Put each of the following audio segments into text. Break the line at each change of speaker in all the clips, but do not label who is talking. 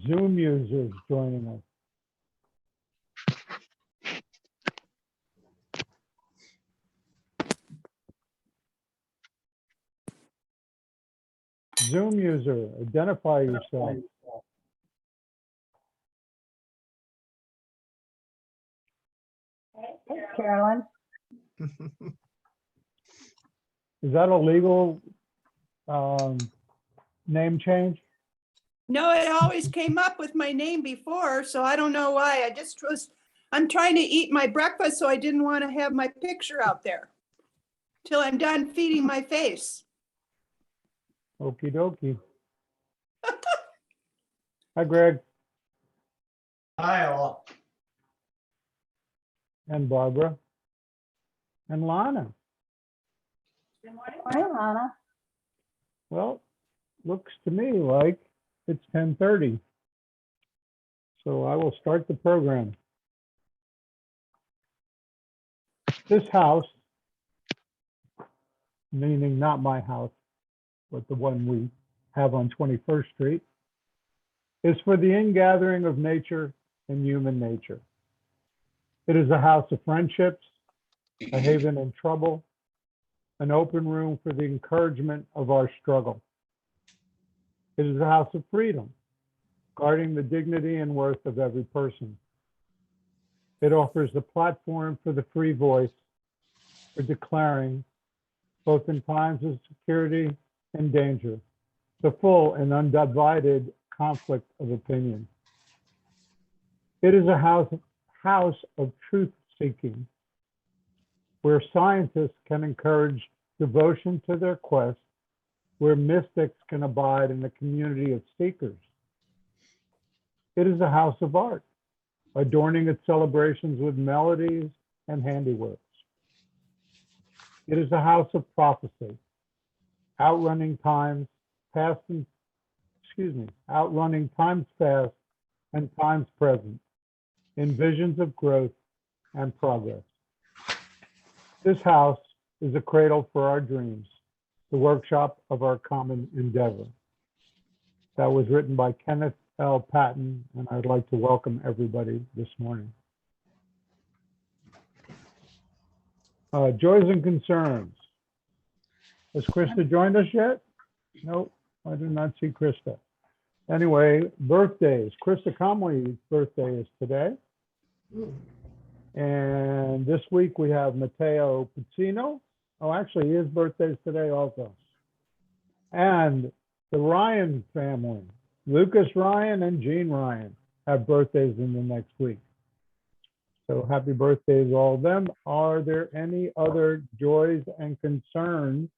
Zoom users joining us. Zoom user, identify yourself.
Hey, Carolyn.
Is that a legal name change?
No, it always came up with my name before, so I don't know why. I'm trying to eat my breakfast, so I didn't want to have my picture out there till I'm done feeding my face.
Okie dokie. Hi, Greg
Hi, all.
and Barbara and Lana.
Morning, Lana.
Well, looks to me like it's 10:30. So I will start the program. This house, meaning not my house, but the one we have on 21st Street, is for the ingathering of nature and human nature. It is a house of friendships, a haven in trouble, an open room for the encouragement of our struggle. It is a house of freedom, guarding the dignity and worth of every person. It offers a platform for the free voice, for declaring, both in times of security and danger, the full and undivided conflict of opinion. It is a house of truth seeking, where scientists can encourage devotion to their quest, where mystics can abide in the community of seekers. It is a house of art, adorning its celebrations with melodies and handiworks. It is a house of prophecy, outrunning times past outrunning times past and times present, in visions of growth and progress. This house is a cradle for our dreams, the workshop of our common endeavor. That was written by Kenneth L. Patton, and I'd like to welcome everybody this morning. Joys and concerns. Has Krista joined us yet? Nope, I do not see Krista. Anyway, birthdays. Krista Conway's birthday is today. And this week we have Matteo Pizzino. Oh, actually, his birthday is today also. And the Ryan family, Lucas Ryan and Jean Ryan, have birthdays in the next week. So happy birthdays, all of them. Are there any other joys and concerns?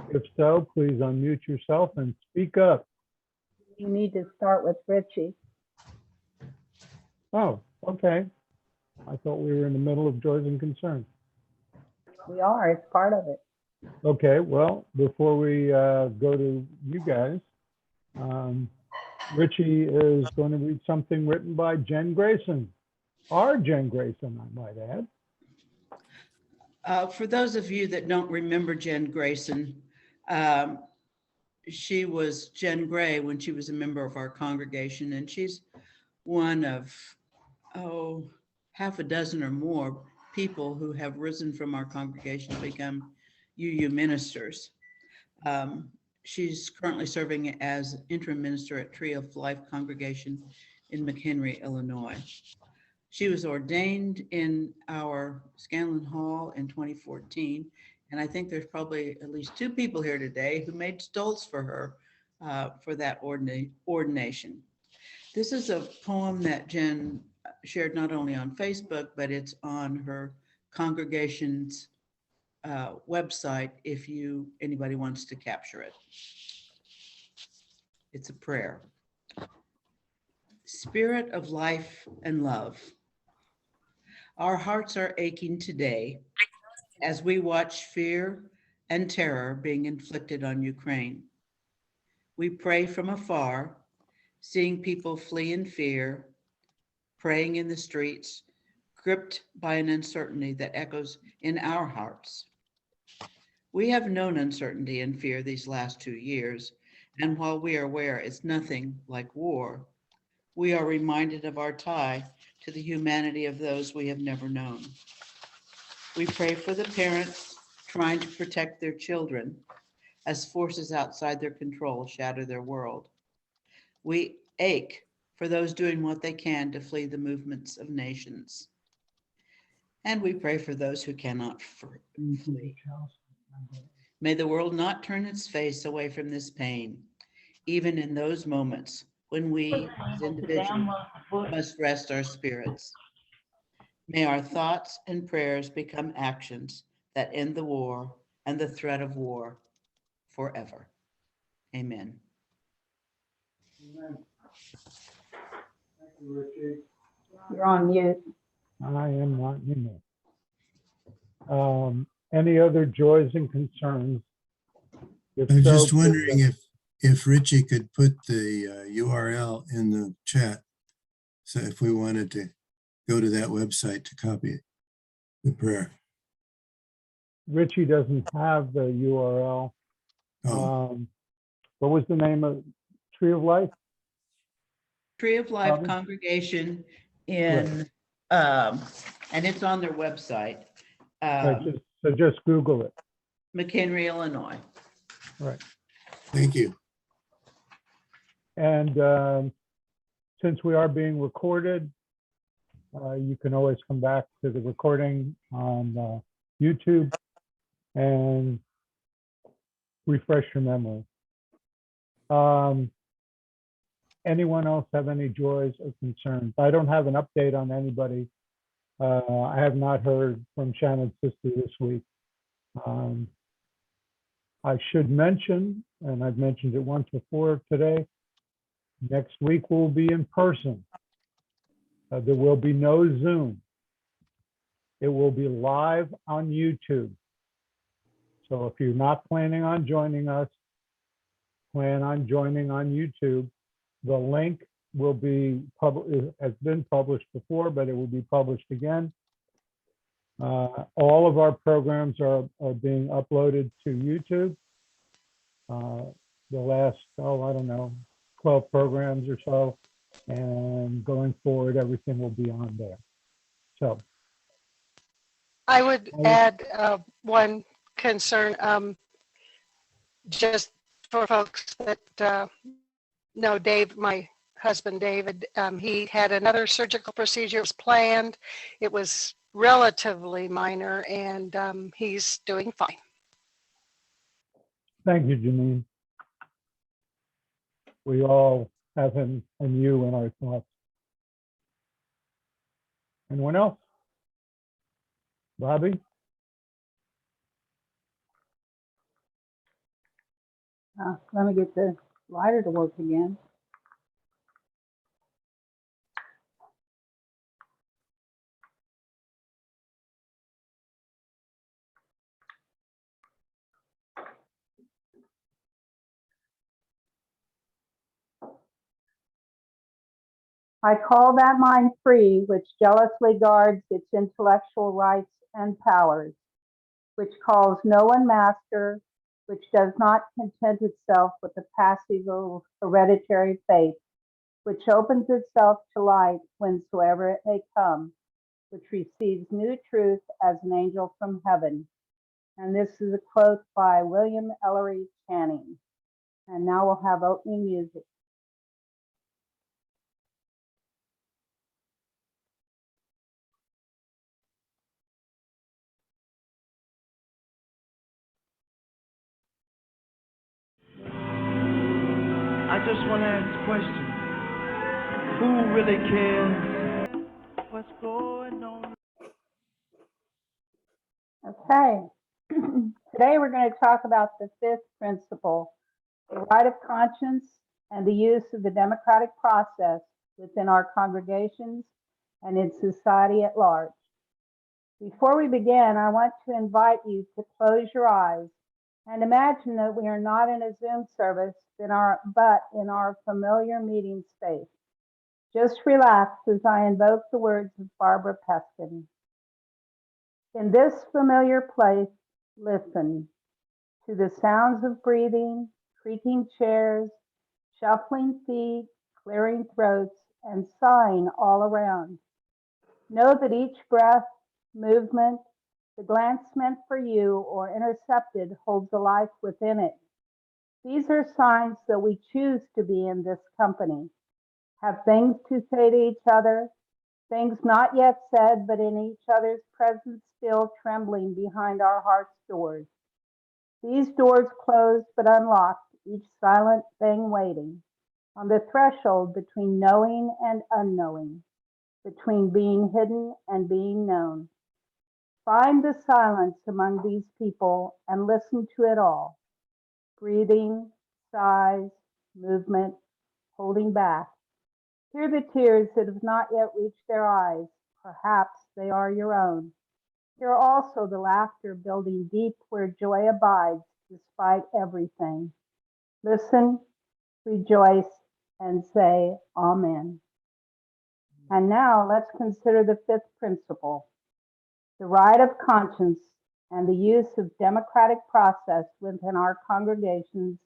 If so, please unmute yourself and speak up.
You need to start with Richie.
Oh, okay. I thought we were in the middle of joys and concerns.
We are, it's part of it.
Okay, well, before we go to you guys, Richie is going to read something written by Jen Grayson. Our Jen Grayson, I might add.
For those of you that don't remember Jen Grayson, she was Jen Gray when she was a member of our congregation, and she's one of, half a dozen or more people who have risen from our congregation to become UU ministers. She's currently serving as interim minister at Tree of Life Congregation in McHenry, Illinois. She was ordained in our Scanlon Hall in 2014, and I think there's probably at least 2 people here today who made stoles for her for that ordination. This is a poem that Jen shared not only on Facebook, but it's on her congregation's website if anybody wants to capture it. It's a prayer. Spirit of life and love, our hearts are aching today as we watch fear and terror being inflicted on Ukraine. We pray from afar, seeing people flee in fear, praying in the streets, gripped by an uncertainty that echoes in our hearts. We have known uncertainty and fear these last 2 years, and while we are aware it's nothing like war, we are reminded of our tie to the humanity of those we have never known. We pray for the parents trying to protect their children as forces outside their control shatter their world. We ache for those doing what they can to flee the movements of nations. And we pray for those who cannot flee. May the world not turn its face away from this pain, even in those moments when we as individuals must rest our spirits. May our thoughts and prayers become actions that end the war and the threat of war forever. Amen.
Amen. Thank you, Richie.
You're on mute.
I am not anymore. Any other joys and concerns? If
I'm
so,
just
please-
wondering if Richie could put the URL in the chat. So if we wanted to go to that website to copy the prayer.
Richie doesn't have the URL.
Oh,
What was the name of Tree of Life?
Tree of Life
Bobbi?
Congregation in, and it's on their website,
So just Google it.
McHenry, Illinois.
Right.
thank you.
And since we are being recorded, you can always come back to the recording on YouTube and refresh your memory. Anyone else have any joys or concerns? I don't have an update on anybody. I have not heard from Shannon's sister this week. I should mention, and I've mentioned it once before today, next week we'll be in person. There will be no Zoom. It will be live on YouTube. So if you're not planning on joining us, plan on joining on YouTube. The link will be has been published before, but it will be published again. All of our programs are being uploaded to YouTube. The last, I don't know, 12 programs or so. And going forward, everything will be on there. So
I would add one concern, just for folks that know Dave, my husband David, he had another surgical procedure was planned. It was relatively minor and he's doing fine.
thank you, Janine. We all have him and you in our thoughts. Anyone else? Bobbi?
Let me get the lighter to work again. I call that mind free, which jealously guards its intellectual rights and powers, which calls no one master, which does not content itself with the passive hereditary faith, which opens itself to light whensoever it may come, which receives new truth as an angel from heaven. And this is a quote by William Ellery Channing. And now we'll have opening music.
I just want to ask a question. Who really cares what's going on?
Okay. Today we're going to talk about the fifth principle, the right of conscience and the use of the democratic process within our congregations and in society at large. Before we begin, I want to invite you to close your eyes and imagine that we are not in a Zoom service, but in our familiar meeting space. Just relax as I invoke the words of Barbara Peskin. In this familiar place, listen. to the sounds of breathing, creaking chairs, shuffling feet, clearing throats, and sighing all around. Know that each breath, movement, the glance meant for you or intercepted holds a life within it. These are signs that we choose to be in this company, have things to say to each other, things not yet said, but in each other's presence still trembling behind our heart's doors. These doors closed but unlocked, each silent thing waiting, on the threshold between knowing and unknowing, between being hidden and being known. Find the silence among these people and listen to it all. Breathing, sighs, movement, holding back. Hear the tears that have not yet reached their eyes. Perhaps they are your own. Hear also the laughter building deep where joy abides despite everything. Listen, rejoice, and say Amen. And now let's consider the fifth principle, the right of conscience and the use of democratic process within our congregations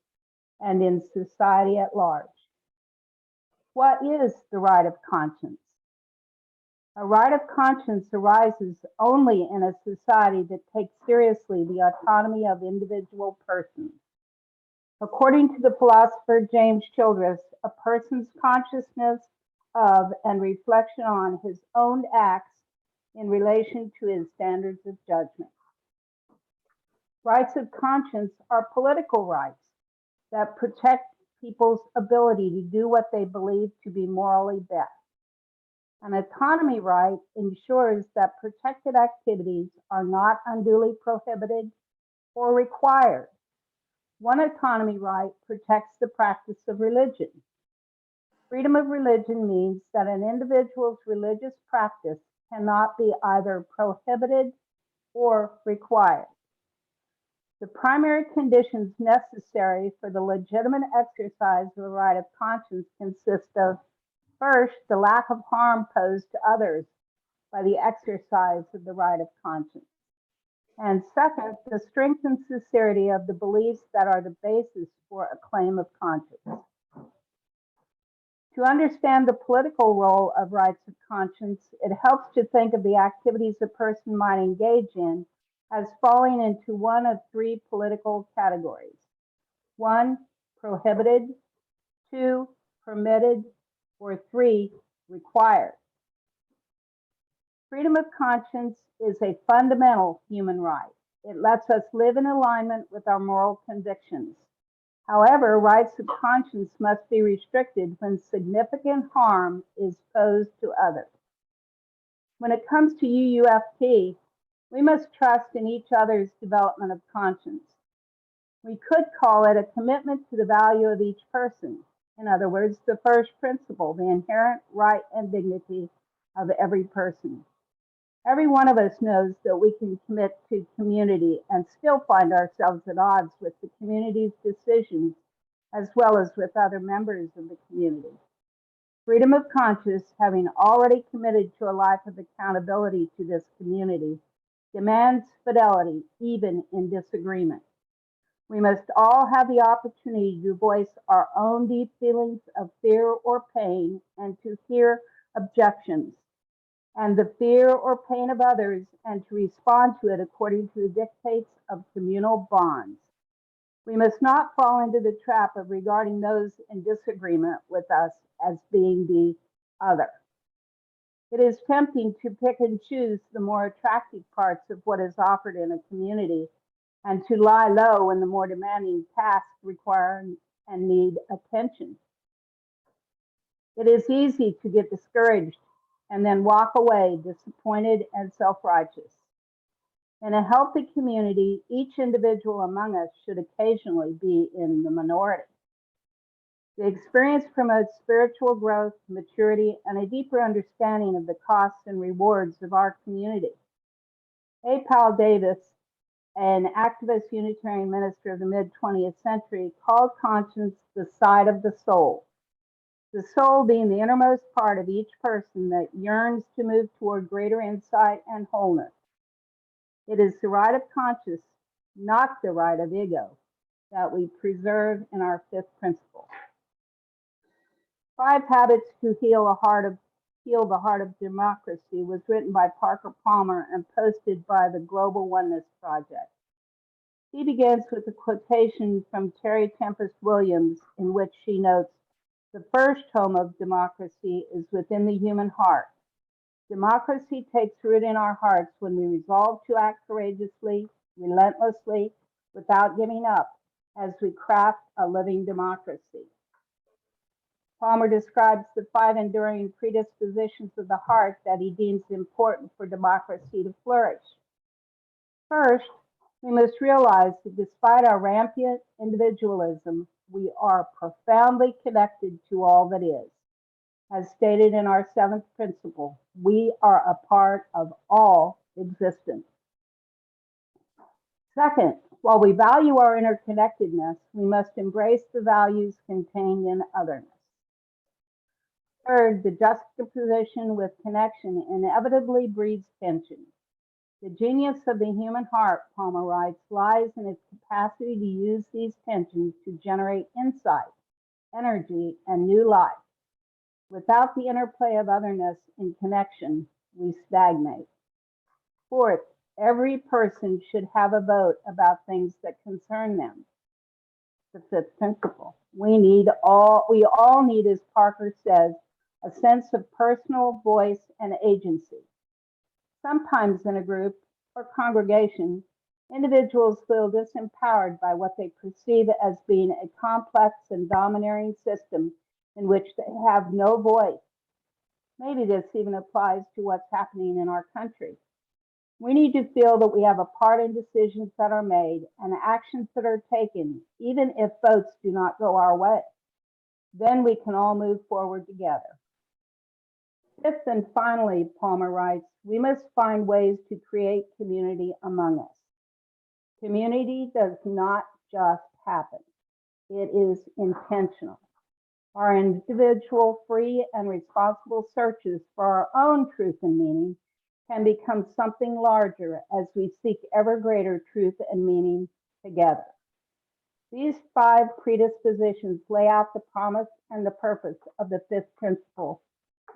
and in society at large. What is the right of conscience? A right of conscience arises only in a society that takes seriously the autonomy of individual persons. According to the philosopher James Childress, a person's consciousness of and reflection on his own acts in relation to his standards of judgment. Rights of conscience are political rights that protect people's ability to do what they believe to be morally best. An autonomy right ensures that protected activities are not unduly prohibited or required. One autonomy right protects the practice of religion. Freedom of religion means that an individual's religious practice cannot be either prohibited or required. The primary conditions necessary for the legitimate exercise of the right of conscience consist of, first, the lack of harm posed to others by the exercise of the right of conscience. And second, the strength and sincerity of the beliefs that are the basis for a claim of conscience. To understand the political role of rights of conscience, it helps to think of the activities a person might engage in as falling into one of three political categories. 1, prohibited, 2, permitted, or 3, required. Freedom of conscience is a fundamental human right. It lets us live in alignment with our moral convictions. However, rights of conscience must be restricted when significant harm is posed to others. When it comes to UUFT, we must trust in each other's development of conscience. We could call it a commitment to the value of each person. In other words, the first principle, the inherent right and dignity of every person. Every one of us knows that we can commit to community and still find ourselves at odds with the community's decisions, as well as with other members of the community. Freedom of conscience, having already committed to a life of accountability to this community, demands fidelity, even in disagreement. We must all have the opportunity to voice our own deep feelings of fear or pain and to hear objections and the fear or pain of others and to respond to it according to the dictates of communal bonds. We must not fall into the trap of regarding those in disagreement with us as being the other. It is tempting to pick and choose the more attractive parts of what is offered in a community and to lie low when the more demanding tasks require and need attention. It is easy to get discouraged and then walk away disappointed and self-righteous. In a healthy community, each individual among us should occasionally be in the minority. The experience promotes spiritual growth, maturity, and a deeper understanding of the costs and rewards of our community. A. Powell Davis, an activist Unitarian minister of the mid-20th century, called conscience the side of the soul. The soul being the innermost part of each person that yearns to move toward greater insight and wholeness. It is the right of conscience not the right of ego, that we preserve in our fifth principle. 5 Habits to Heal the Heart of Democracy was written by Parker Palmer and posted by the Global Oneness Project. He begins with a quotation from Terry Tempest Williams, in which she notes, "The first home of democracy is within the human heart. Democracy takes root in our hearts when we resolve to act courageously, relentlessly, without giving up, as we craft a living democracy." Palmer describes the 5 enduring predispositions of the heart that he deems important for democracy to flourish. First, we must realize that despite our rampant individualism, we are profoundly connected to all that is. As stated in our 7th principle, we are a part of all existence. Second, while we value our interconnectedness, we must embrace the values contained in otherness. Third, the juxtaposition with connection inevitably breeds tension. The genius of the human heart, Palmer writes, lies in its capacity to use these tensions to generate insight, energy, and new life. Without the interplay of otherness in connection, we stagnate. Fourth, every person should have a vote about things that concern them. The 5th principle. We all need, as Parker says, a sense of personal voice and agency. Sometimes in a group or congregation, individuals feel disempowered by what they perceive as being a complex and domineering system in which they have no voice. Maybe this even applies to what's happening in our country. We need to feel that we have a part in decisions that are made and actions that are taken, even if votes do not go our way. Then we can all move forward together. 5th and finally, Palmer writes, we must find ways to create community among us. Community does not just happen. It is intentional. Our individual, free, and responsible searches for our own truth and meaning can become something larger as we seek ever greater truth and meaning together. These 5 predispositions lay out the promise and the purpose of the 5th principle,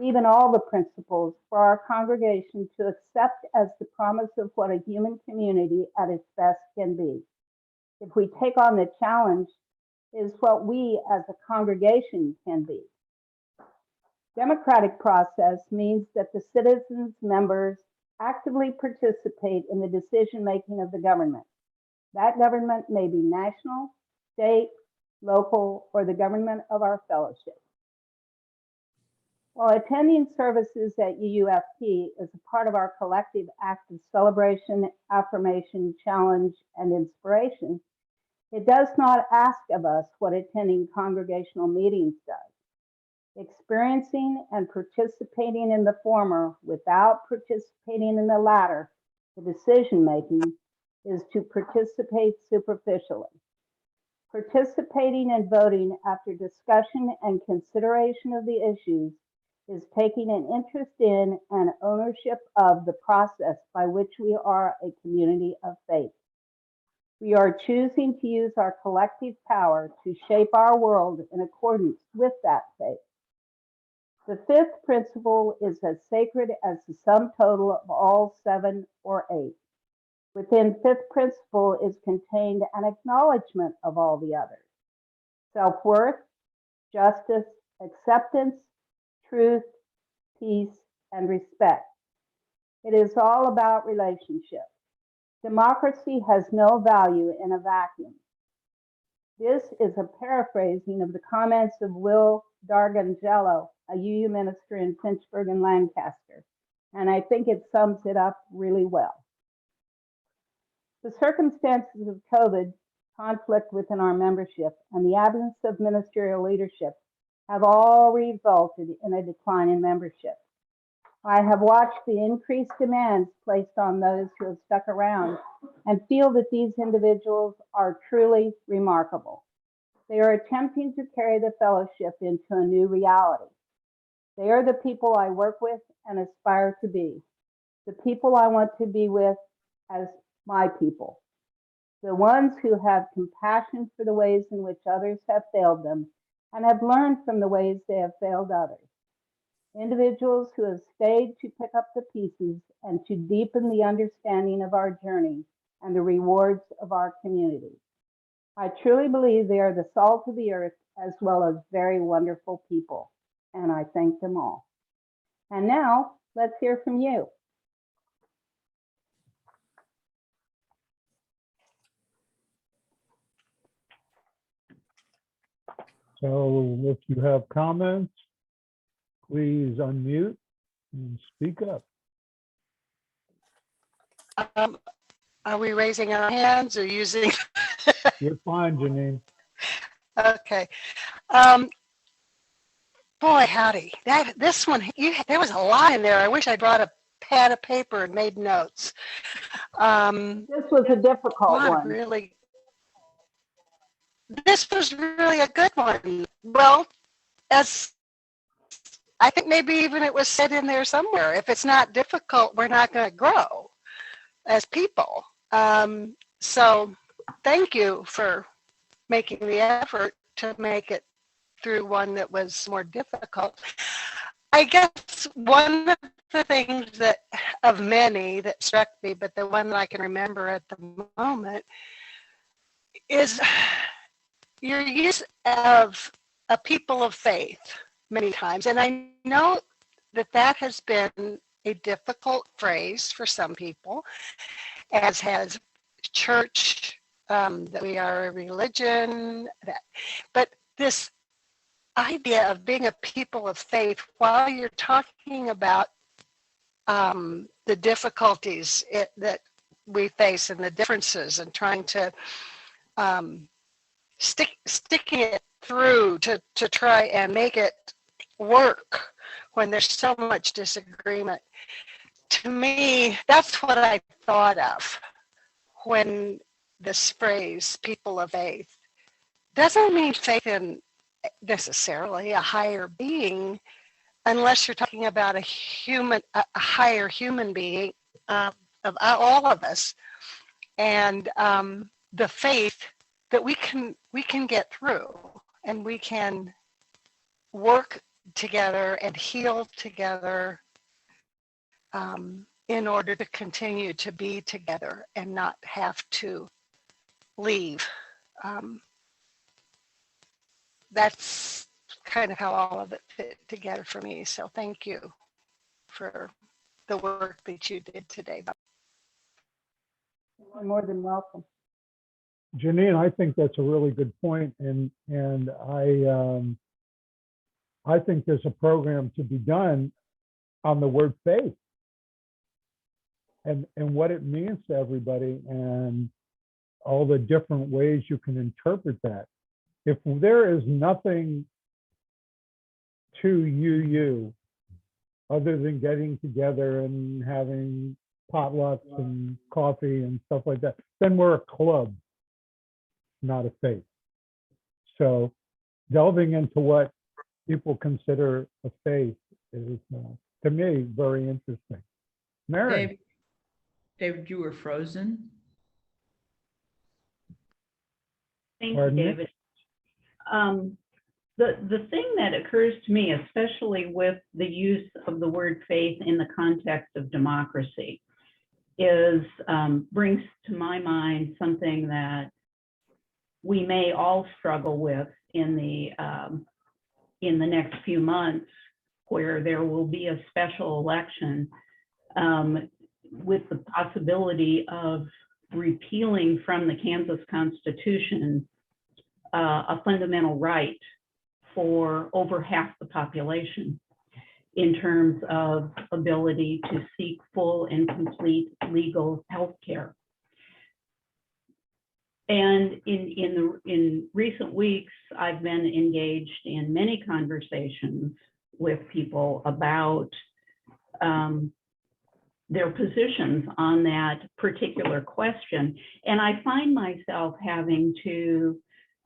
even all the principles for our congregation to accept as the promise of what a human community at its best can be. If we take on the challenge, is what we as a congregation can be. Democratic process means that the citizens, members, actively participate in the decision-making of the government. That government may be national, state, local, or the government of our fellowship. While attending services at UUFT is a part of our collective act of celebration, affirmation, challenge, and inspiration, it does not ask of us what attending congregational meetings does. Experiencing and participating in the former without participating in the latter, the decision-making, is to participate superficially. Participating and voting after discussion and consideration of the issues is taking an interest in and ownership of the process by which we are a community of faith. We are choosing to use our collective power to shape our world in accordance with that faith. The 5th principle is as sacred as the sum total of all 7 or 8. Within 5th principle is contained an acknowledgement of all the others: self-worth, justice, acceptance, truth, peace, and respect. It is all about relationship. Democracy has no value in a vacuum. This is a paraphrasing of the comments of Will Dargangello, a UU minister in Finchburg and Lancaster, and I think it sums it up really well. The circumstances of COVID, conflict within our membership, and the absence of ministerial leadership have all resulted in a decline in membership. I have watched the increased demands placed on those who have stuck around and feel that these individuals are truly remarkable. They are attempting to carry the fellowship into a new reality. They are the people I work with and aspire to be, the people I want to be with as my people. the ones who have compassion for the ways in which others have failed them and have learned from the ways they have failed others. Individuals who have stayed to pick up the pieces and to deepen the understanding of our journey and the rewards of our community. I truly believe they are the salt of the earth as well as very wonderful people, and I thank them all. And now, let's hear from you.
So if you have comments, please unmute and speak up.
Are we raising our hands or using?
You're fine, Janine.
Okay. Boy, howdy. This one, there was a lot in there. I wish I brought a pad of paper and made notes.
This was a difficult one.
Really, this was really a good one. Well, as I think maybe even it was said in there somewhere, if it's not difficult, we're not going to grow as people. So thank you for making the effort to make it through one that was more difficult. I guess one of the things that, of many that struck me, but the one that I can remember at the moment is your use of a people of faith many times. And I know that that has been a difficult phrase for some people, as has church, that we are a religion, but this idea of being a people of faith, while you're talking about the difficulties that we face and the differences and trying to sticking it through to try and make it work when there's so much disagreement. To me, that's what I thought of when this phrase, people of faith, doesn't mean faith in necessarily a higher being, unless you're talking about a higher human being of all of us, and the faith that we can get through, and we can work together and heal together in order to continue to be together and not have to leave. That's kind of how all of it fit together for me. So thank you for the work that you did today.
You're more than welcome.
Janine, I think that's a really good point, and I think there's a program to be done on the word faith and what it means to everybody and all the different ways you can interpret that. If there is nothing to UU other than getting together and having potlucks and coffee and stuff like that, then we're a club, not a faith. So delving into what people consider a faith is, to me, very interesting. Mary.
David, you were frozen.
Thank
Pardon
you,
me?
David. The thing that occurs to me, especially with the use of the word faith in the context of democracy, is brings to my mind something that we may all struggle with in the next few months, where there will be a special election with the possibility of repealing from the Kansas Constitution a fundamental right for over half the population in terms of ability to seek full and complete legal health care. And in recent weeks, I've been engaged in many conversations with people about their positions on that particular question. And I find myself having to,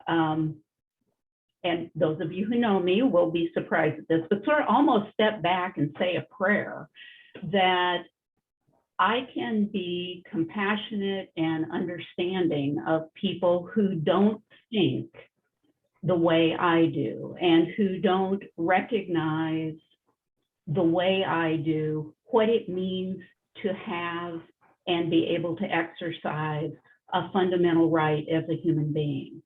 and those of you who know me will be surprised at this, but sort of almost step back and say a prayer that I can be compassionate and understanding of people who don't think the way I do and who don't recognize the way I do what it means to have and be able to exercise a fundamental right as a human being.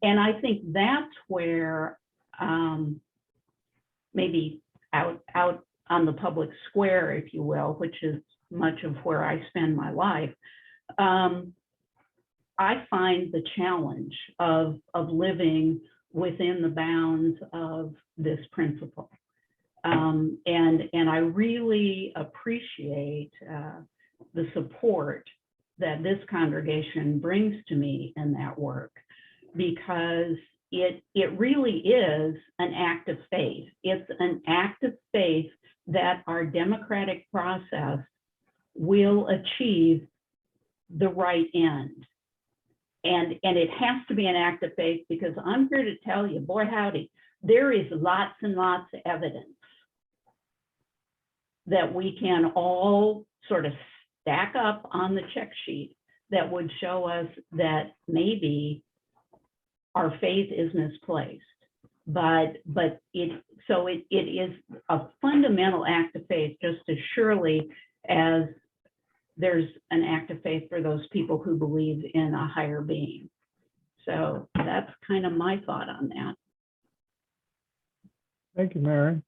And I think that's where maybe out on the public square, if you will, which is much of where I spend my life, I find the challenge of living within the bounds of this principle. And I really appreciate the support that this congregation brings to me in that work, because it really is an act of faith. It's an act of faith that our democratic process will achieve the right end. And it has to be an act of faith, because I'm here to tell you, boy howdy, there is lots and lots of evidence that we can all sort of stack up on the check sheet that would show us that maybe our faith is misplaced. But it is a fundamental act of faith, just as surely as there's an act of faith for those people who believe in a higher being. So that's kind of my thought on that.
Thank you, Mary.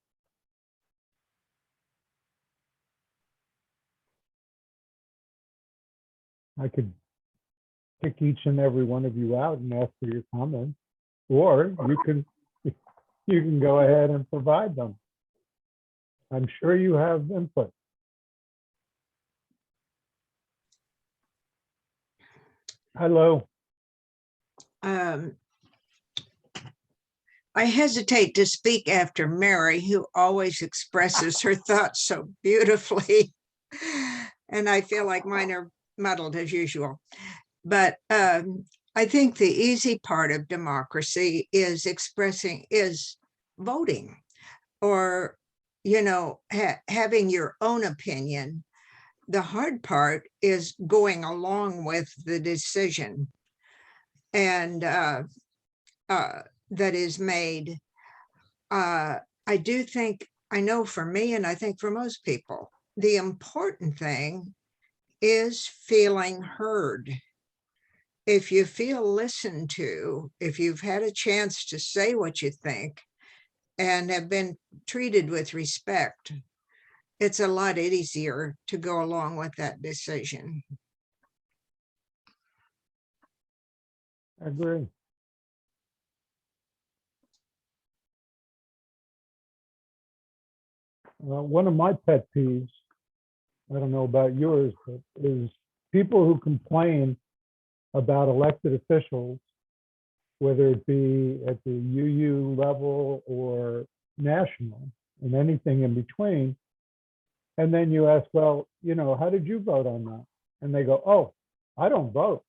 I could pick each and every one of you out and ask for your comments, or you can go ahead and provide them. I'm sure you have input. Hello.
I hesitate to speak after Mary, who always expresses her thoughts so beautifully. And I feel like mine are muddled as usual. But I think the easy part of democracy is voting, or, having your own opinion. The hard part is going along with the decision and that is made. I do think, I know for me, and I think for most people, the important thing is feeling heard. If you feel listened to, if you've had a chance to say what you think and have been treated with respect, it's a lot easier to go along with that decision.
I agree. One of my pet peeves, I don't know about yours, but is people who complain about elected officials, whether it be at the UU level or national and anything in between. And then you ask, well, how did you vote on that? And they go, oh, I don't vote.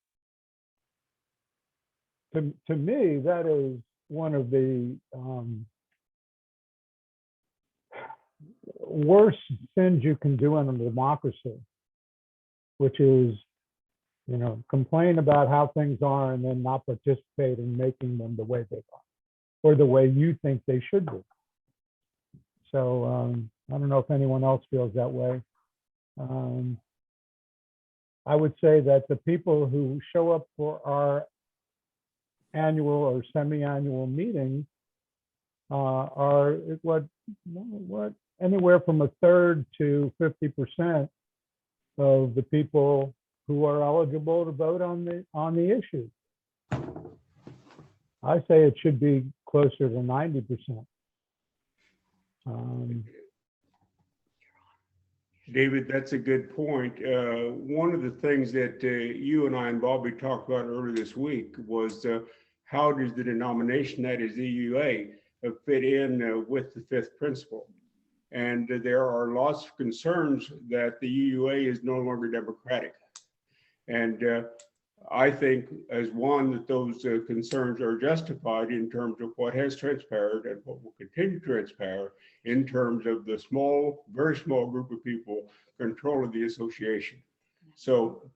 To me, that is one of the worst sins you can do in a democracy, which is, complain about how things are and then not participate in making them the way they are or the way you think they should be. So I don't know if anyone else feels that way. I would say that the people who show up for our annual or semi-annual meetings are what anywhere from a third to 50% of the people who are eligible to vote on the issue. I say it should be closer to 90%.
David, that's a good point. One of the things that you and I and Bobbi talked about earlier this week was how does the denomination, that is the UUA, fit in with the fifth principle? And there are lots of concerns that the UUA is no longer democratic. And I think as one that those concerns are justified in terms of what has transpired and what will continue to transpire in terms of the small, very small group of people controlling the association. So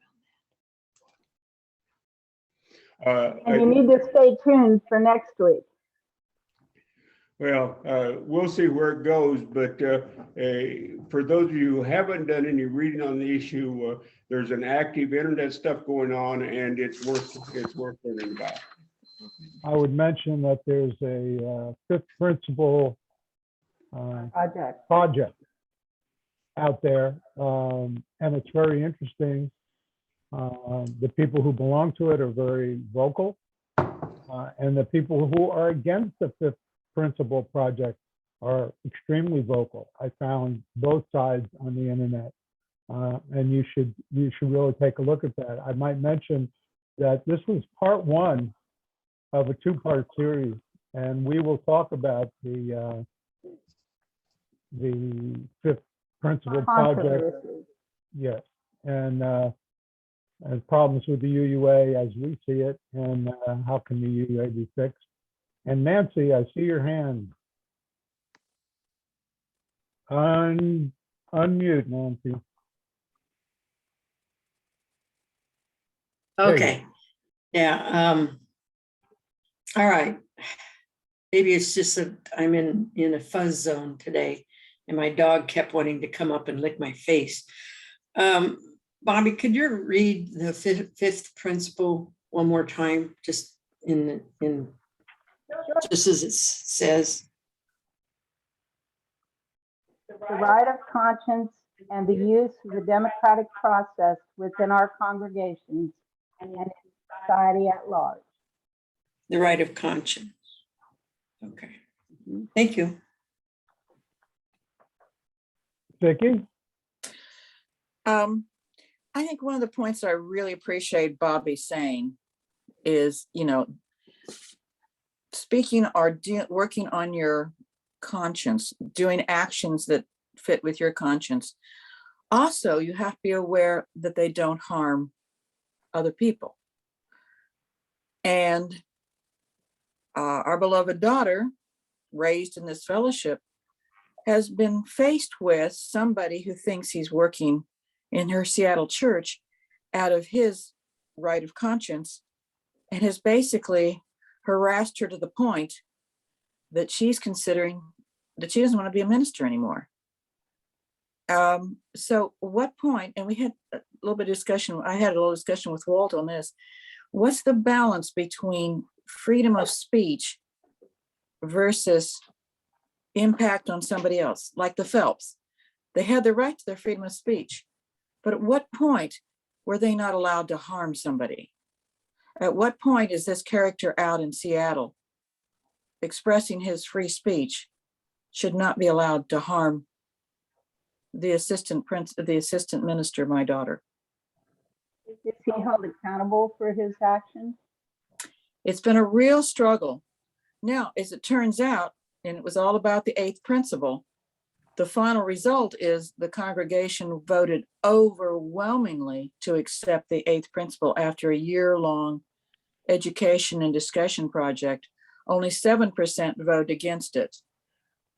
And you need to stay tuned for next week.
well, we'll see where it goes, but for those of you who haven't done any reading on the issue, there's an active internet stuff going on, and it's worth learning about.
I would mention that there's a fifth principle project out there, and it's very interesting. The people who belong to it are very vocal, and the people who are against the fifth principle project are extremely vocal. I found both sides on the internet, and you should really take a look at that. I might mention that this was part one of a two-part series, and we will talk about the fifth principle project. Yes, and problems with the UUA as we see it, and how can the UUA be fixed. And Nancy, I see your hand. Unmute, Nancy.
Okay. Yeah. All right. Maybe it's just that I'm in a fuzz zone today, and my dog kept wanting to come up and lick my face. Bobbi, could you read the fifth principle one more time, just just as it says?
The right of conscience and the use of the democratic process within our congregations and in society at large.
The right of conscience. Okay. Thank you.
Vicki?
I think one of the points I really appreciate Bobbi saying is, speaking or working on your conscience, doing actions that fit with your conscience. Also, you have to be aware that they don't harm other people. And our beloved daughter, raised in this fellowship, has been faced with somebody who thinks he's working in her Seattle church out of his right of conscience, and has basically harassed her to the point that she's considering that she doesn't want to be a minister anymore. So what point, and we had a little bit of discussion, I had a little discussion with Walt on this, what's the balance between freedom of speech versus impact on somebody else? Like the Phelps, they had the right to their freedom of speech, but at what point were they not allowed to harm somebody? At what point is this character out in Seattle expressing his free speech should not be allowed to harm the assistant minister, my daughter?
Is he held accountable for his actions?
It's been a real struggle. Now, as it turns out, and it was all about the eighth principle, the final result is the congregation voted overwhelmingly to accept the eighth principle after a year-long education and discussion project. Only 7% voted against it.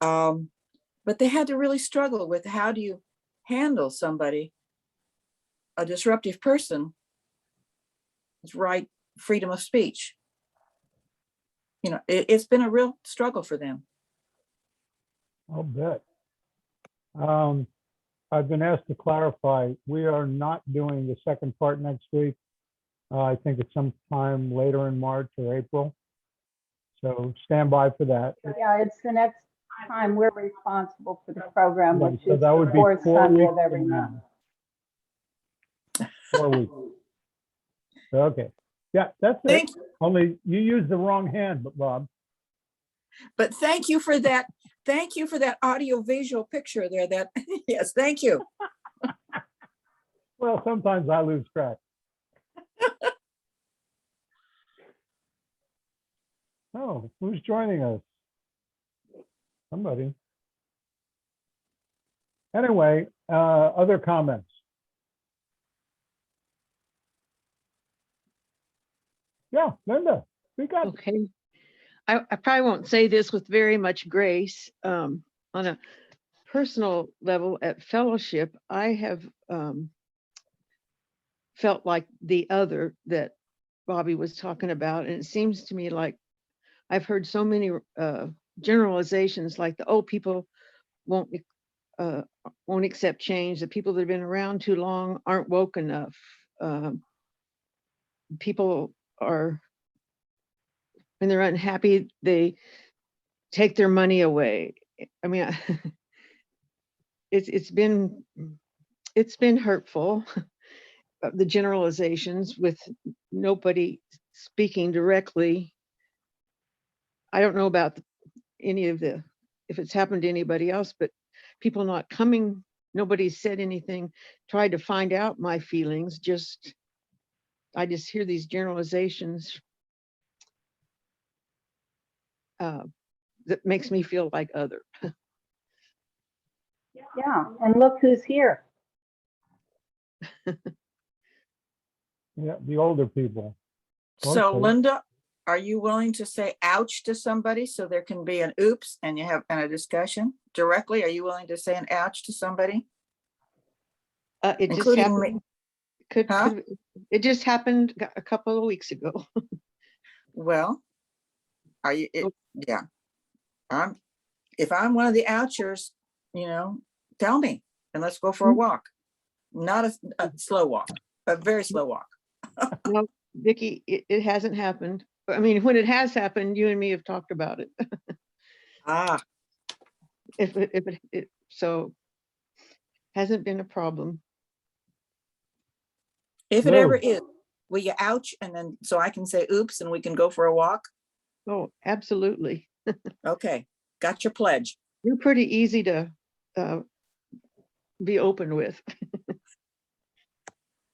But they had to really struggle with how do you handle somebody, a disruptive person, right, freedom of speech. It's been a real struggle for them.
I'll bet. I've been asked to clarify, we are not doing the second part next week. I think it's sometime later in March or April. So stand by for that.
Yeah, it's the next time we're responsible for the program,
Right,
which
so
is
that would
the
be
fourth
4
Sunday
weeks
of every
from
month.
now. 4 weeks. Okay. Yeah, that's it.
Thank you.
Only you used the wrong hand, Bob.
But thank you for that. Thank you for that audio visual picture there. That yes, thank you.
Well, sometimes I lose track. Oh, who's joining us? Somebody. Anyway, other comments? Yeah, Linda, speak up.
Okay. I probably won't say this with very much grace. On a personal level at fellowship, I have felt like the other that Bobbi was talking about. And it seems to me like I've heard so many generalizations like the, oh, people won't accept change. The people that have been around too long aren't woke enough. People are, when they're unhappy, they take their money away. I mean, it's been hurtful, the generalizations with nobody speaking directly. I don't know about any of the, if it's happened to anybody else, but people not coming, nobody said anything, tried to find out my feelings. I just hear these generalizations that makes me feel like other.
Yeah, and look who's here.
Yeah, the older people.
So
Okay.
Linda, are you willing to say ouch to somebody so there can be an oops and you have a discussion directly? Are you willing to say an ouch to somebody?
It just
Including
happened.
me.
Huh? It just happened a couple of weeks ago.
Well, are you, yeah. If I'm one of the ouchers, tell me and let's go for a walk. Not a slow walk, a very slow walk.
No, Vicki, it hasn't happened. I mean, when it has happened, you and me have talked about it. So hasn't been a problem.
If it ever is, will you ouch and then so I can say oops and we can go for a walk?
Oh, absolutely.
Okay, got your pledge.
You're pretty easy to be open with.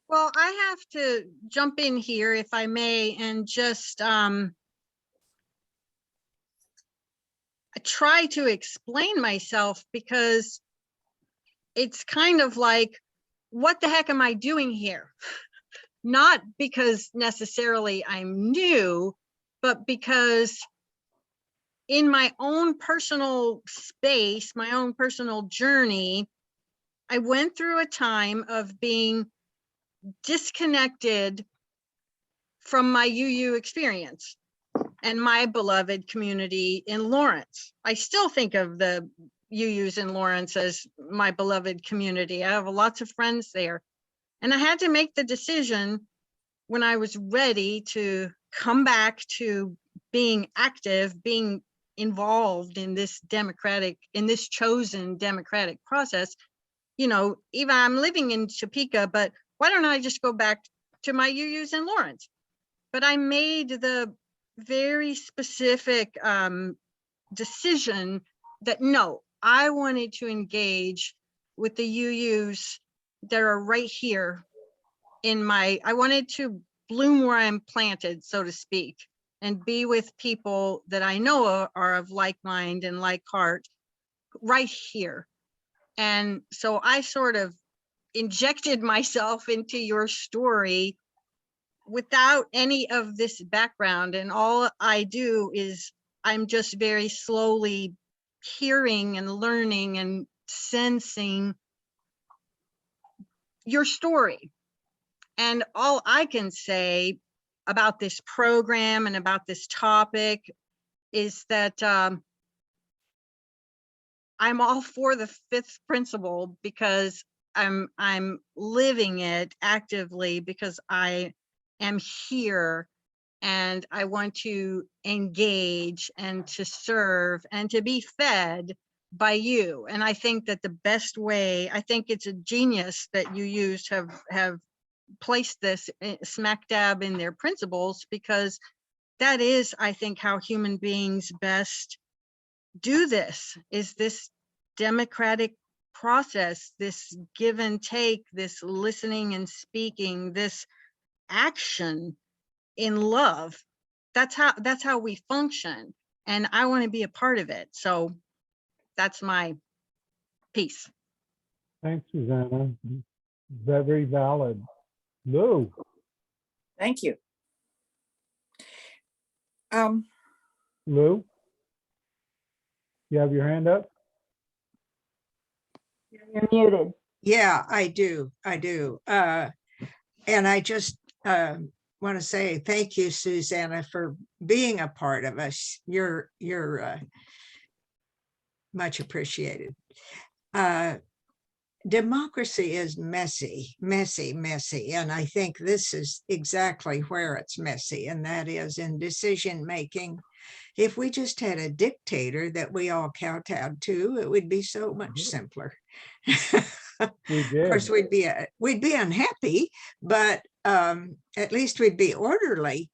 Well, I have to jump in here if I may and just try to explain myself, because it's kind of like, what the heck am I doing here? Not because necessarily I'm new, but because in my own personal space, my own personal journey, I went through a time of being disconnected from my UU experience and my beloved community in Lawrence. I still think of the UUs in Lawrence as my beloved community. I have lots of friends there. And I had to make the decision when I was ready to come back to being active, being involved in this chosen democratic process. Even I'm living in Topeka, but why don't I just go back to my UUs in Lawrence? But I made the very specific decision that no, I wanted to engage with the UUs that are right here I wanted to bloom where I'm planted, so to speak, and be with people that I know are of like mind and like heart right here. And so I sort of injected myself into your story without any of this background. And all I do is I'm just very slowly hearing and learning and sensing your story. And all I can say about this program and about this topic is that I'm all for the fifth principle, because I'm living it actively, because I am here and I want to engage and to serve and to be fed by you. And I think that the best way, I think it's a genius that UUs have placed this smack dab in their principles, because that is, I think, how human beings best do this, is this democratic process, this give and take, this listening and speaking, this action in love. That's how we function. And I want to be a part of it. So that's my piece.
Thanks, Susanna. Very valid. Lou.
Thank you.
Lou? You have your hand up?
You're muted.
Yeah, I do. And I just want to say thank you, Susanna, for being a part of us. You're much appreciated. Democracy is messy. And I think this is exactly where it's messy, and that is in decision making. If we just had a dictator that we all kowtowed to, it would be so much simpler.
We
Of
did.
course, we'd be unhappy, but at least we'd be orderly.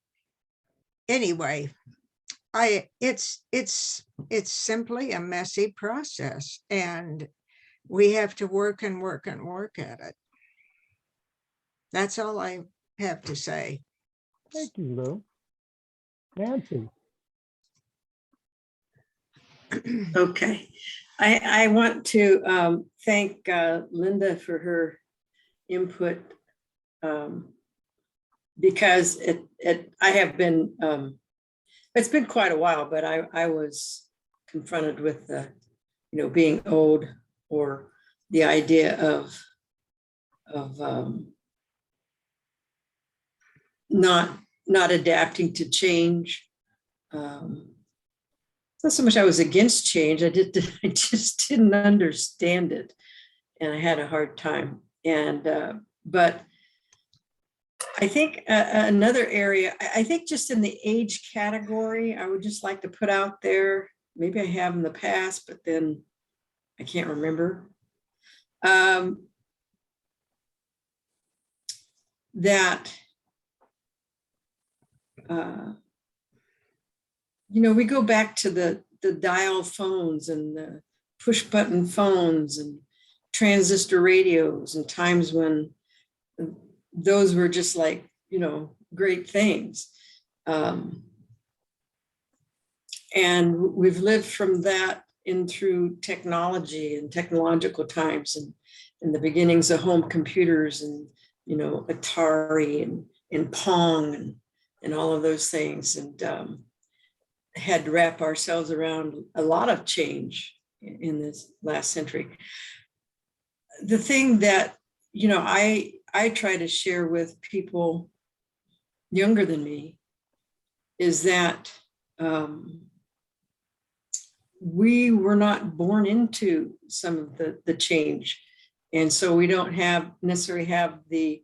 Anyway, it's simply a messy process, and we have to work and work and work at it. That's all I have to say.
Thank you, Lou. Nancy?
Okay. I want to thank Linda for her input, because I have been, it's been quite a while, but I was confronted with the, being old, or the idea of not adapting to change. It's not so much I was against change, I just didn't understand it, and I had a hard time. And but I think another area, I think just in the age category, I would just like to put out there, maybe I have in the past, but then I can't remember, that we go back to the dial phones and the push button phones and transistor radios, and times when those were just like, great things. And we've lived from that in through technology and technological times, and in the beginnings of home computers, and, Atari and Pong and all of those things. And had to wrap ourselves around a lot of change in this last century. The thing that, I try to share with people younger than me is that we were not born into some of the change. And so we don't necessarily have the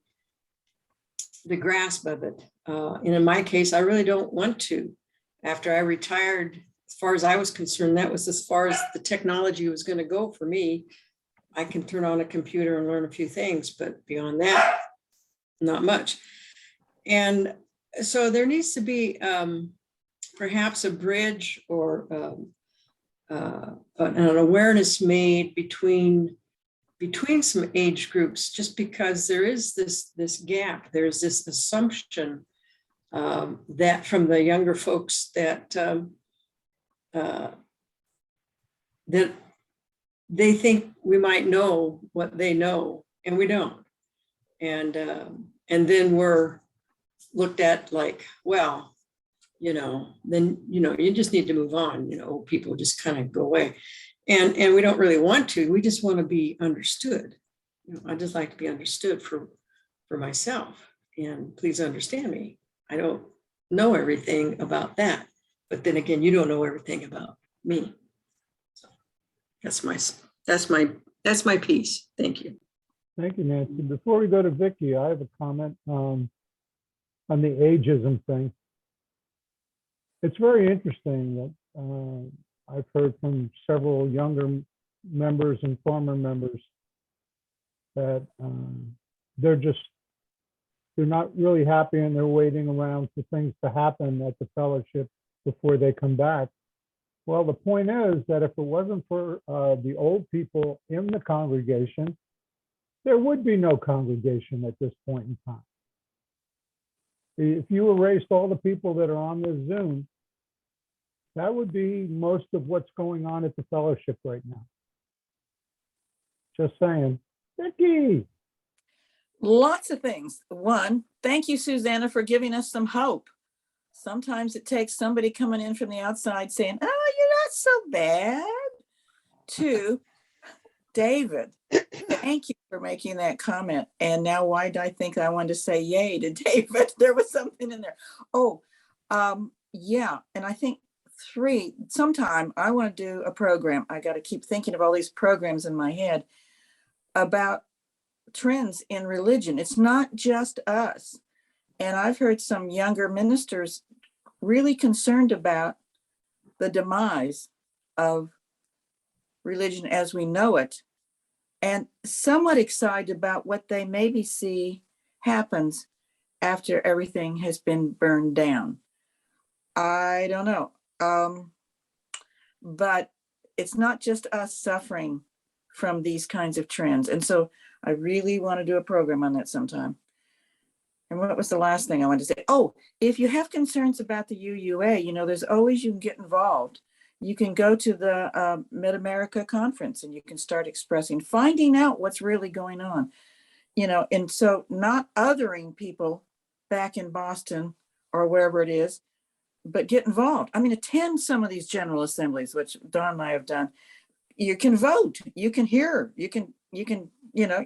grasp of it. And in my case, I really don't want to. After I retired, as far as I was concerned, that was as far as the technology was going to go for me. I can turn on a computer and learn a few things, but beyond that, not much. And so there needs to be perhaps a bridge, or an awareness made between some age groups, just because there is this gap. There's this assumption that from the younger folks that that they think we might know what they know, and we don't. And then we're looked at like, well, then, you just need to move on. Old people just kind of go away. And we don't really want to. We just want to be understood. I just like to be understood for myself. And please understand me. I don't know everything about that. But then again, you don't know everything about me. So that's my piece. Thank you.
Thank you, Nancy. Before we go to Vicky, I have a comment on the ageism thing. It's very interesting that I've heard from several younger members and former members that they're not really happy, and they're waiting around for things to happen at the fellowship before they come back. Well, the point is that if it wasn't for the old people in the congregation, there would be no congregation at this point in time. If you erased all the people that are on this Zoom, that would be most of what's going on at the fellowship right now. Just saying. Vicky.
Lots of things. One, thank you, Susanna, for giving us some hope. sometimes it takes somebody coming in from the outside saying, oh, you're not so bad, to David, thank you for making that comment. And now why did I think I wanted to say yay to David? There was something in there. Oh, yeah. And I think sometime I want to do a program. I got to keep thinking of all these programs in my head about trends in religion. It's not just us. And I've heard some younger ministers really concerned about the demise of religion as we know it, and somewhat excited about what they maybe see happens after everything has been burned down. I don't know. But it's not just us suffering from these kinds of trends. And so I really want to do a program on that sometime. And what was the last thing I wanted to say? Oh, if you have concerns about the UUA, there's always, you can get involved. You can go to the Mid-America Conference and you can start expressing, finding out what's really going on, and so not othering people back in Boston or wherever it is, but get involved. I mean, attend some of these general assemblies, which Don and I have done. You can vote, you can hear, you don't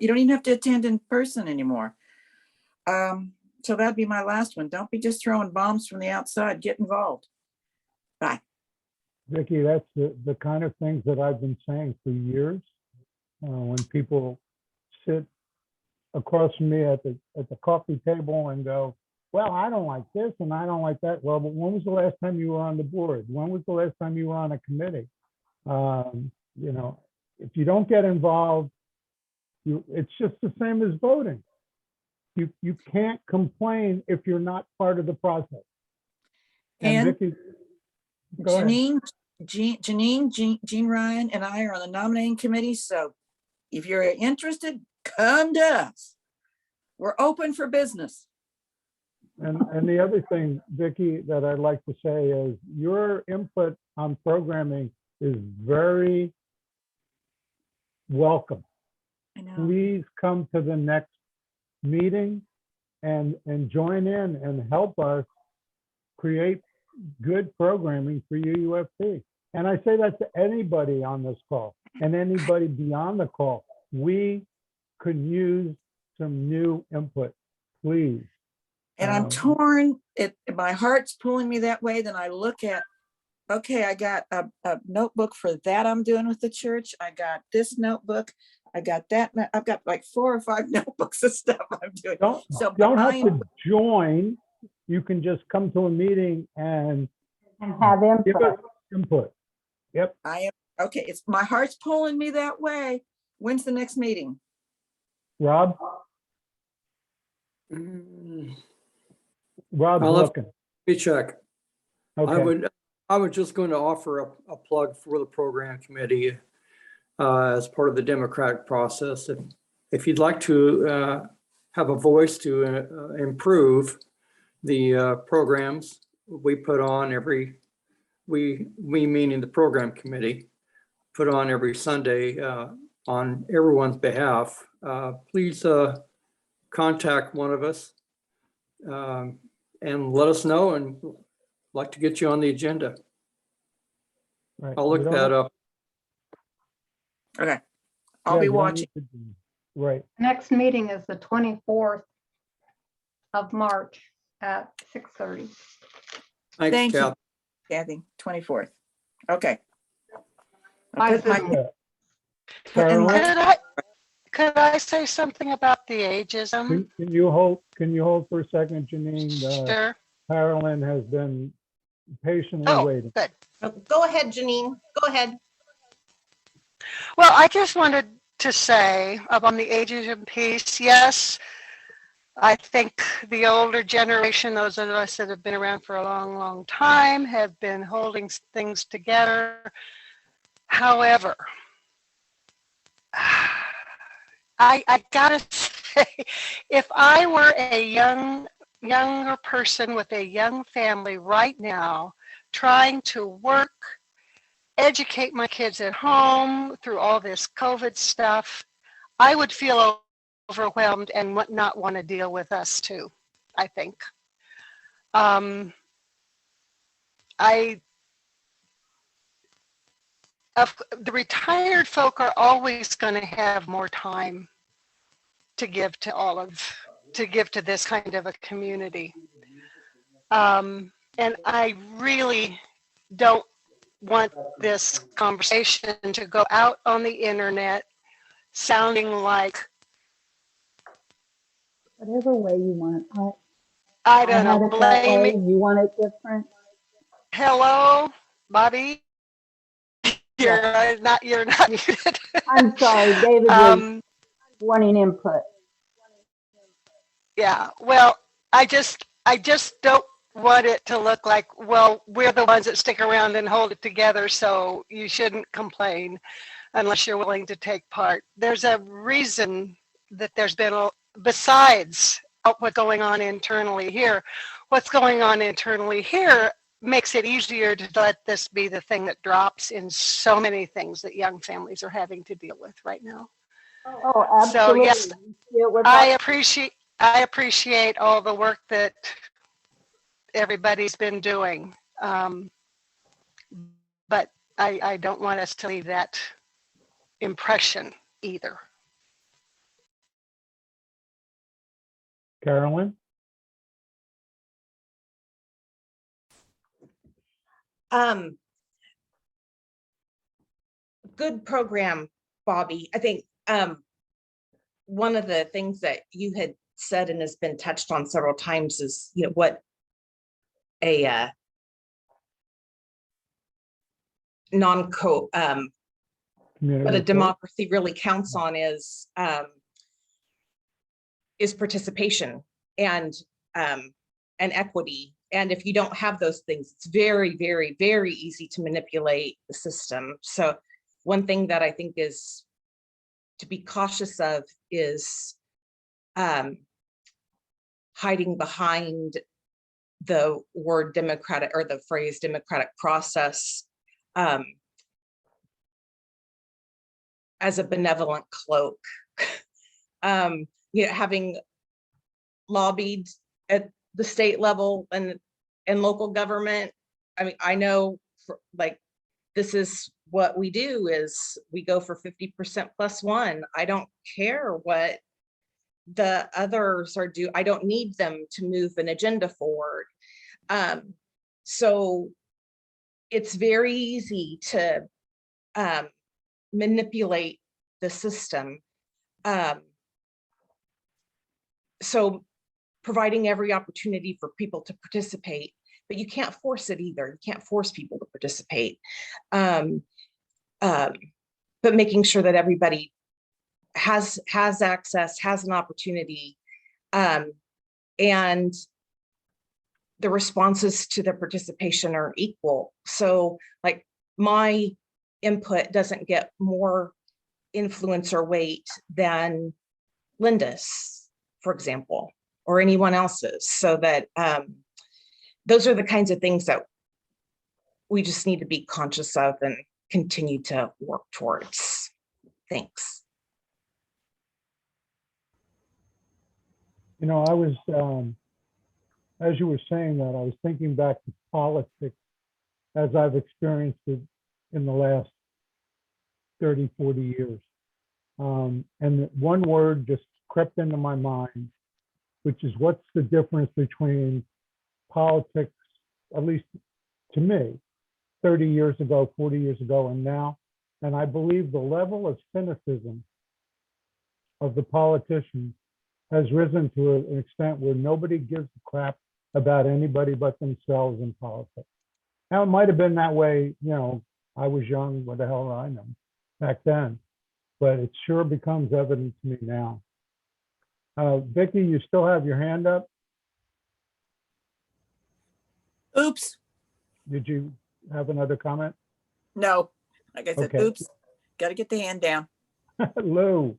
even have to attend in person anymore. So that'd be my last one. Don't be just throwing bombs from the outside, get involved. Bye.
Vicki, that's the kind of things that I've been saying for years. When people sit across from me at the coffee table and go, well, I don't like this and I don't like that. Well, but when was the last time you were on the board? When was the last time you were on a committee? If you don't get involved, it's just the same as voting. You can't complain if you're not part of the process. And Vicki, go ahead.
Jean Ryan and I are on the nominating committee. So if you're interested, come to us. We're open for business.
And the other thing, Vicki, that I'd like to say is your input on programming is very welcome.
I know.
Please come to the next meeting and join in and help us create good programming for UUFT. And I say that to anybody on this call and anybody beyond the call. We could use some new input, please.
And I'm torn. My heart's pulling me that way. Then I look at, okay, I got a notebook for that I'm doing with the church. I got this notebook. I got that. I've got like 4 or 5 notebooks of stuff I'm doing.
Don't have to join. You can just come to a meeting and
have input.
Give us input. Yep.
I am okay. It's my heart's pulling me that way. When's the next meeting?
Rob? Rob's looking.
Let me check.
Okay.
I was just going to offer a plug for the program committee as part of the democratic process. If you'd like to have a voice to improve the programs we put on we meaning the program committee, put on every Sunday on everyone's behalf, please contact one of us and let us know, and like to get you on the agenda.
Right.
I'll look that up.
Okay. I'll be watching.
Right.
Next meeting is the 24th of March at 6:30.
Thank
Kathy.
you, Kathy. 24th. Okay.
Could I say something about the ageism?
Can you hold for a second, Janine?
Sure.
Carolyn has been patiently waiting.
Good. Go ahead, Janine. Go ahead.
Well, I just wanted to say on the ageism piece, yes, I think the older generation, those of us that have been around for a long, long time, have been holding things together. However, I gotta say, if I were a younger person with a young family right now, trying to work, educate my kids at home through all this COVID stuff, I would feel overwhelmed and not want to deal with us too, I think. the retired folk are always going to have more time to give to this kind of a community. And I really don't want this conversation to go out on the internet sounding like,
Whatever way you want.
I
I
don't
had
know,
it that way.
blaming.
You want it different?
Hello, Bobbi.
Yes.
You're not muted.
I'm sorry, David was wanting input.
Yeah, well, I just don't want it to look like, well, we're the ones that stick around and hold it together, so you shouldn't complain unless you're willing to take part. There's a reason that there's been, besides what's going on internally here, what's going on internally here makes it easier to let this be the thing that drops in so many things that young families are having to deal with right now.
Oh,
So
absolutely.
yes, I appreciate all the work that everybody's been doing. But I don't want us to leave that impression either.
Carolyn?
Good program, Bobbi. I think one of the things that you had said and has been touched on several times is, you know, what a what a democracy really counts on is participation and equity. And if you don't have those things, it's very, very, very easy to manipulate the system. So one thing that I think is to be cautious of is hiding behind the word democratic or the phrase democratic process as a benevolent cloak. You know, having lobbied at the state level and local government, I mean, I know this is what we do is we go for 50% plus one. I don't care what the others are doing. I don't need them to move an agenda forward. So it's very easy to manipulate the system. So providing every opportunity for people to participate, but you can't force it either. You can't force people to participate. But making sure that everybody has access, has an opportunity, and the responses to the participation are equal. So like my input doesn't get more influence or weight than Linda's, for example, or anyone else's. So that those are the kinds of things that we just need to be conscious of and continue to work towards. Thanks.
You know, I was, as you were saying that, I was thinking back to politics as I've experienced it in the last 30, 40 years. And one word just crept into my mind, which is what's the difference between politics, at least to me, 30 years ago, 40 years ago, and now. And I believe the level of cynicism of the politicians has risen to an extent where nobody gives a crap about anybody but themselves in politics. Now, it might have been that way, you know, I was young, what the hell do I know, back then, but it sure becomes evident to me now. Vicki, you still have your hand up?
Oops.
Did you have another comment?
No, like I said,
Okay.
oops, got to get the hand down.
Lou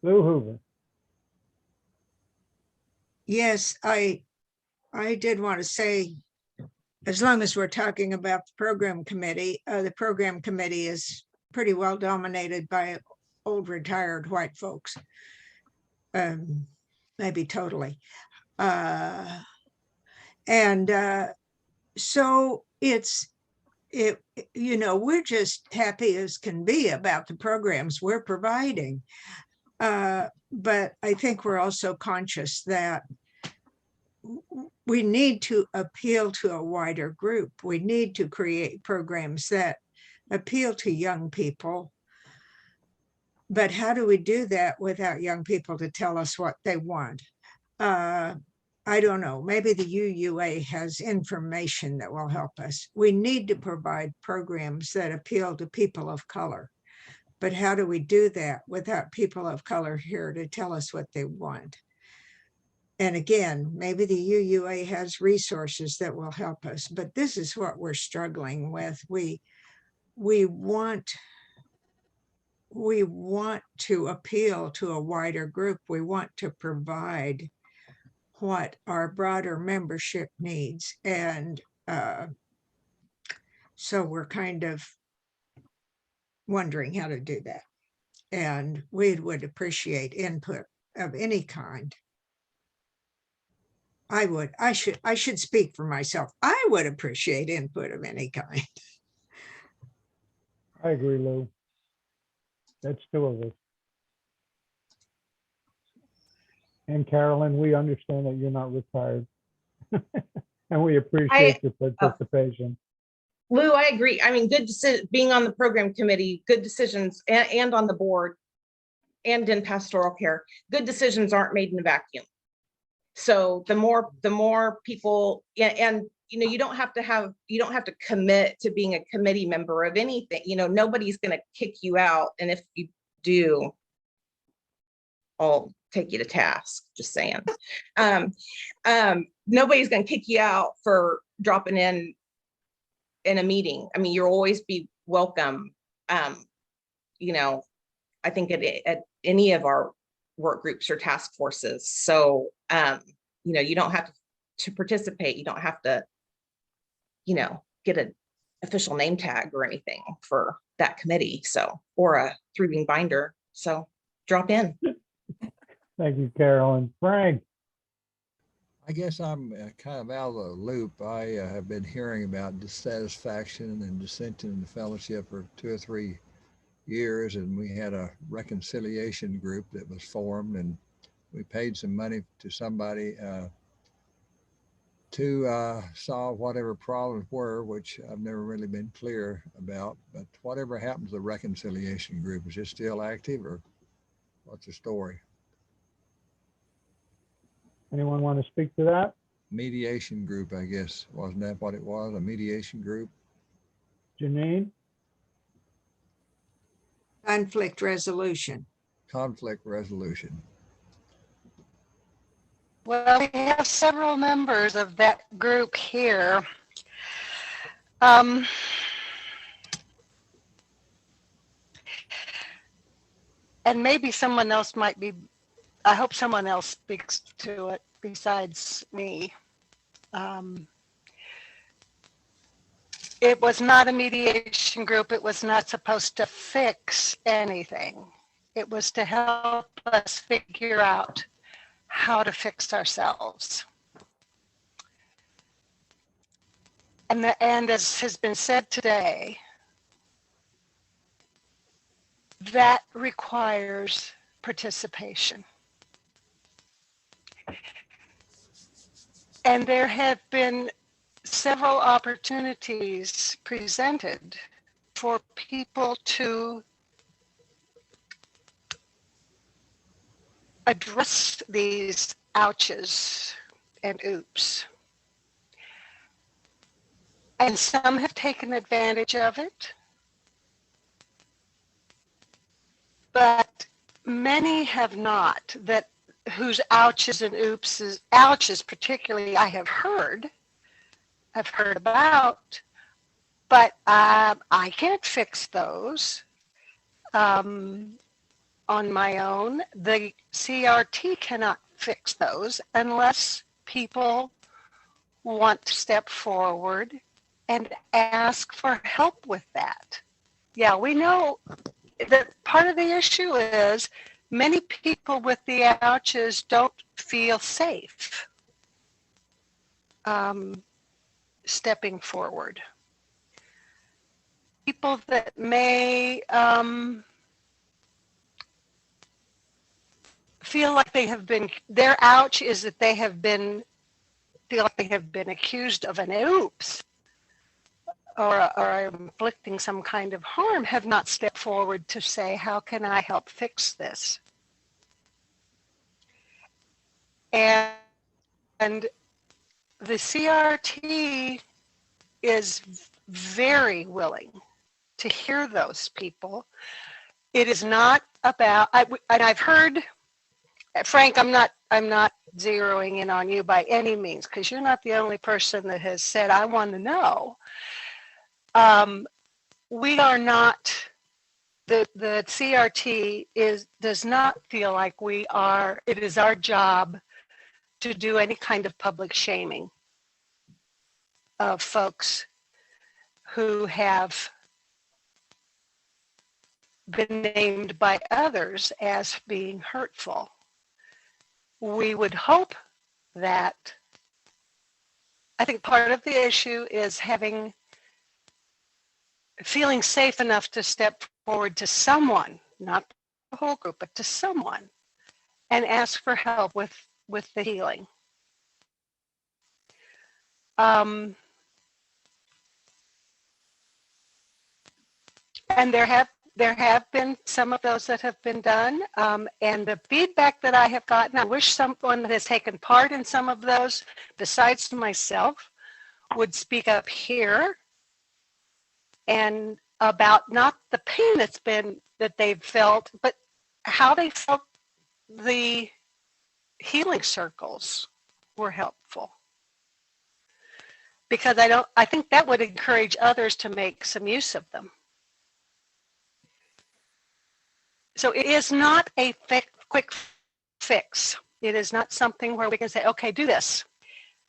Hoover.
Yes, I did want to say, as long as we're talking about the program committee is pretty well dominated by old retired white folks. Maybe totally. And so we're just happy as can be about the programs we're providing. But I think we're also conscious that we need to appeal to a wider group. We need to create programs that appeal to young people. But how do we do that without young people to tell us what they want? I don't know, maybe the UUA has information that will help us. We need to provide programs that appeal to people of color. But how do we do that without people of color here to tell us what they want? And again, maybe the UUA has resources that will help us, but this is what we're struggling with. We want to appeal to a wider group. We want to provide what our broader membership needs. And so we're kind of wondering how to do that. And we would appreciate input of any kind. I should speak for myself. I would appreciate input of any kind.
I agree, Lou. That's two of us. And Carolyn, we understand that you're not retired. And we appreciate your participation.
Lou, I agree. I mean, being on the program committee, good decisions, and on the board, and in pastoral care, good decisions aren't made in a vacuum. So the more people, and you don't have to commit to being a committee member of anything. Nobody's going to kick you out, and if you do, I'll take you to task. Just saying. Nobody's going to kick you out for dropping in a meeting. I mean, you'll always be welcome. I think at any of our work groups or task forces. So, you don't have to participate. You don't have to, get an official name tag or anything for that committee. So, or a 3-ring binder. So drop in.
Thank you, Carolyn. Frank.
I guess I'm kind of out of the loop. I have been hearing about dissatisfaction and dissension in the fellowship for 2 or 3 years, and we had a reconciliation group that was formed, and we paid some money to somebody to solve whatever problems were, which I've never really been clear about. But whatever happened to the reconciliation group, is it still active, or what's the story?
Anyone want to speak to that?
Mediation group, I guess. Wasn't that what it was? A mediation group?
Janine?
Conflict resolution.
Conflict resolution.
Well, we have several members of that group here. And maybe someone else might be, I hope someone else speaks to it besides me. It was not a mediation group. It was not supposed to fix anything. It was to help us figure out how to fix ourselves. And as has been said today, that requires participation. And there have been several opportunities presented for people to address these ouches and oops. And some have taken advantage of it, but many have not, whose ouches and oopses, ouches particularly, I have heard about, but I can't fix those on my own. The CRT cannot fix those unless people want to step forward and ask for help with that. Yeah, we know that part of the issue is many people with the ouches don't feel safe. stepping forward. People that may feel like they have been, their ouch is that they have been, feel like they have been accused of an oops or inflicting some kind of harm, have not stepped forward to say, how can I help fix this? And the CRT is very willing to hear those people. It is not about, and I've heard, Frank, I'm not zeroing in on you by any means, because you're not the only person that has said, I want to know. We are not, the CRT does not feel like we are, it is our job to do any kind of public shaming of folks who have been named by others as being hurtful. We would hope that, I think part of the issue is feeling safe enough to step forward to someone, not the whole group, but to someone, and ask for help with the healing. And there have been some of those that have been done, and the feedback that I have gotten, I wish someone that has taken part in some of those, besides myself, would speak up here and about not the pain that they've felt, but how they felt the healing circles were helpful. Because I think that would encourage others to make some use of them. So it is not a quick fix. It is not something where we can say, okay, do this.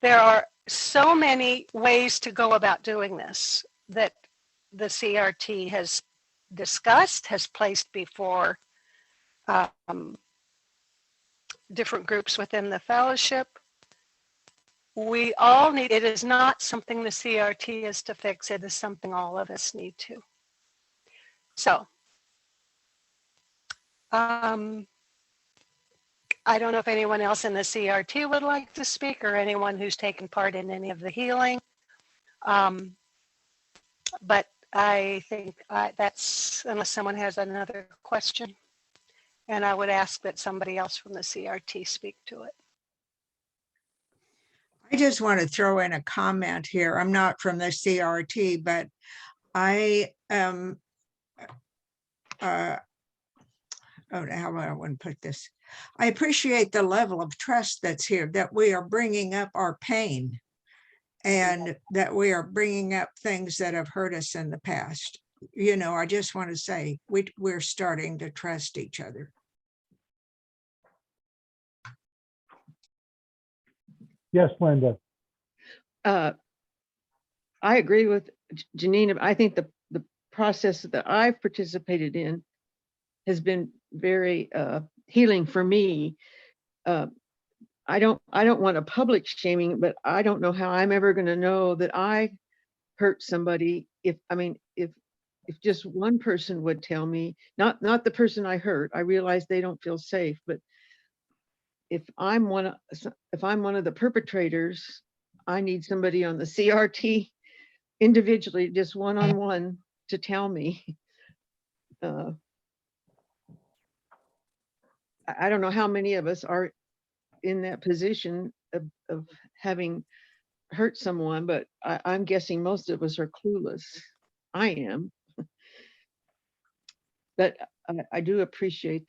There are so many ways to go about doing this that the CRT has discussed, has placed before different groups within the fellowship. We all need, it is not something the CRT is to fix, it is something all of us need to. So, I don't know if anyone else in the CRT would like to speak, or anyone who's taken part in any of the healing. But I think that's, unless someone has another question, and I would ask that somebody else from the CRT speak to it.
I just want to throw in a comment here. I'm not from the CRT, but I am, how do I want to put this? I appreciate the level of trust that's here, that we are bringing up our pain and that we are bringing up things that have hurt us in the past. You know, I just want to say we're starting to trust each other.
Yes, Linda.
I agree with Janine. I think the process that I've participated in has been very healing for me. I don't want a public shaming, but I don't know how I'm ever going to know that I hurt somebody if just one person would tell me, not the person I hurt. I realize they don't feel safe, but if I'm one of the perpetrators, I need somebody on the CRT individually, just one-on-one, to tell me. I don't know how many of us are in that position of having hurt someone, but I'm guessing most of us are clueless. I am. But I do appreciate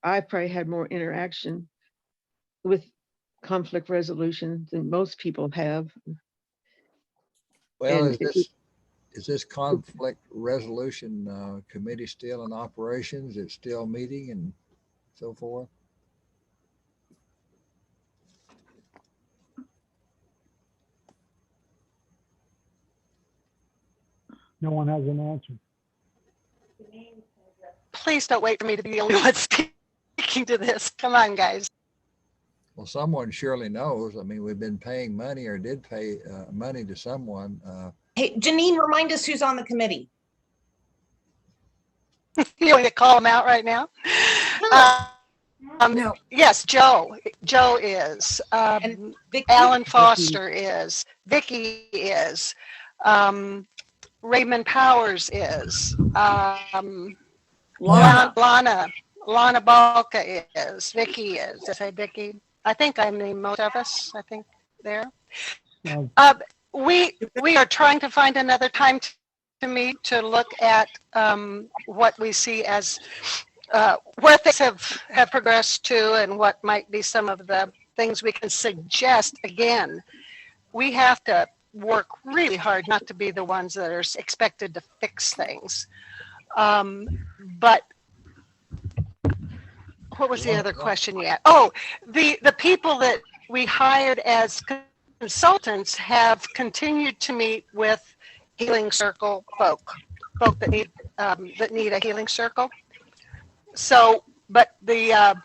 I probably had more interaction with conflict resolution than most people have.
Well,
And
is this conflict resolution committee still in operations? It's still meeting and so forth?
No one has an answer.
Please don't wait for me to be the only one speaking to this. Come on, guys.
Well, someone surely knows. I mean, we've been paying money or did pay money to someone.
Hey, Janine, remind us who's on the committee.
You want me to call them out right now?
No.
Yes, Joe is.
And Vicky?
Alan Foster is. Vicky is. Raymond Powers is. Lana Balka is. Vicky is. Did I say Vicky? I think I named most of us. I think there. We are trying to find another time to meet to look at what we see as where things have progressed to and what might be some of the things we can suggest. Again, we have to work really hard not to be the ones that are expected to fix things. But what was the other question you had? Oh, the people that we hired as consultants have continued to meet with Healing Circle folk that need a healing circle. So, but the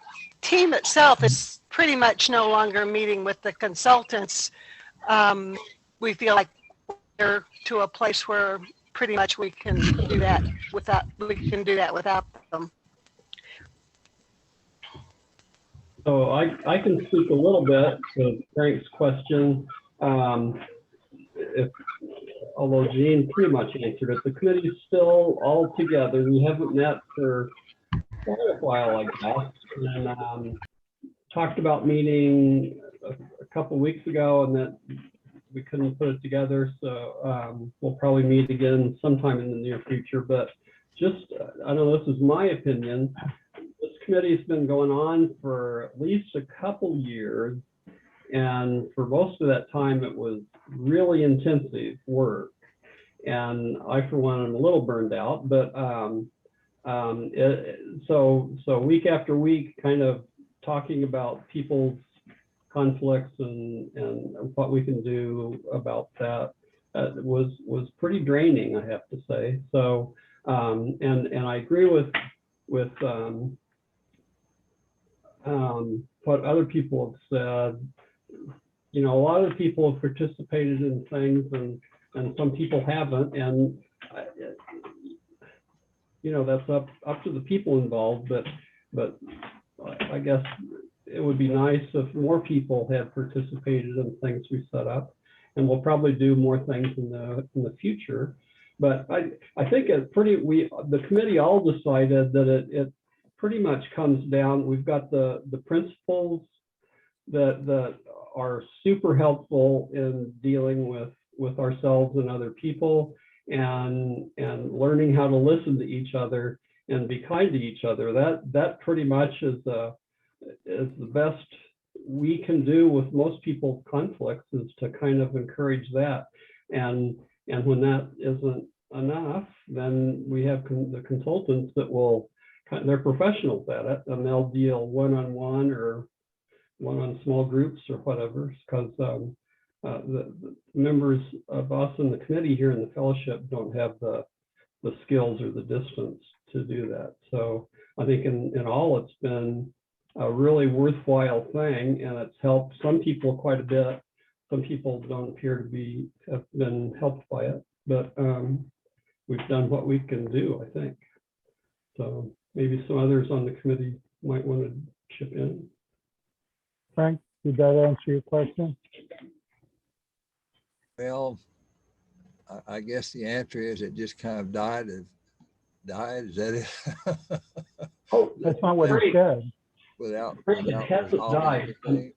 team itself is pretty much no longer meeting with the consultants. We feel like we're to a place where pretty much we can do that without them.
So I can speak a little bit to Frank's question. Although Jean pretty much answered it, the committee is still all together. We haven't met for quite a while, I guess. And talked about meeting a couple weeks ago, and that we couldn't put it together. So we'll probably meet again sometime in the near future. But just, I don't know, this is my opinion. This committee's been going on for at least a couple years. And for most of that time, it was really intensive work. And I, for one, am a little burned out, but so week after week, kind of talking about people's conflicts and what we can do about that was pretty draining, I have to say. So, and I agree with what other people have said. You know, a lot of the people have participated in things and some people haven't, and you know, that's up to the people involved, but I guess it would be nice if more people had participated in things we set up, and we'll probably do more things in the future. But I think the committee all decided that it pretty much comes down. We've got the principles that are super helpful in dealing with ourselves and other people, and learning how to listen to each other and be kind to each other. That pretty much is the best we can do with most people's conflicts, is to kind of encourage that. And when that isn't enough, then we have the consultants that will, they're professionals at it, and they'll deal one-on-one or one-on small groups or whatever, because the members of us in the committee here in the fellowship don't have the skills or the distance to do that. So I think in all, it's been a really worthwhile thing, and it's helped some people quite a bit. Some people don't appear to have been helped by it, but we've done what we can do, I think. So maybe some others on the committee might want to chip in.
Frank, did that answer your question?
Well, I guess the answer is it just kind of died. Is that it?
Oh, that's not what he said.
Without
hasn't died.
anything.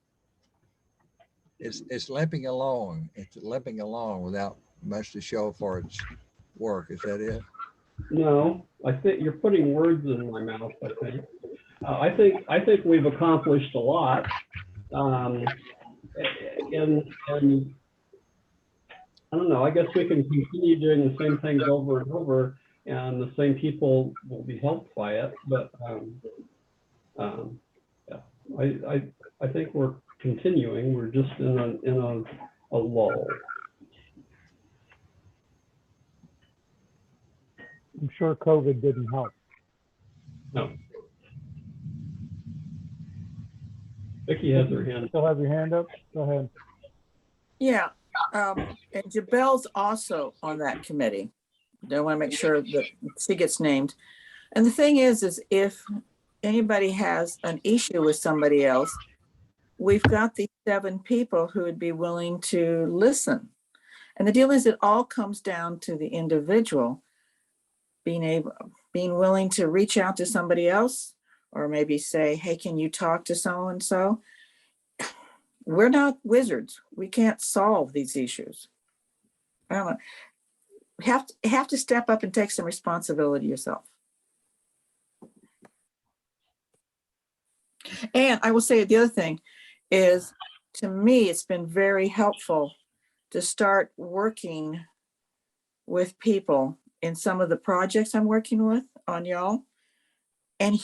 It's limping along. It's limping along without much to show for its work. Is that it?
No, I think you're putting words in my mouth. I think we've accomplished a lot, and I don't know. I guess we can continue doing the same things over and over, and the same people will be helped by it. But yeah, I think we're continuing. We're just in a lull.
I'm sure COVID didn't help.
No. Vicky has her hand.
Still have your hand up? Go ahead.
Yeah, and Jabel's also on that committee. I want to make sure that she gets named. And the thing is if anybody has an issue with somebody else, we've got these 7 people who would be willing to listen. And the deal is, it all comes down to the individual being willing to reach out to somebody else, or maybe say, hey, can you talk to so-and-so? We're not wizards. We can't solve these issues. I don't know. Have to step up and take some responsibility yourself. And I will say the other thing is, to me, it's been very helpful to start working with people in some of the projects I'm working with on y'all. And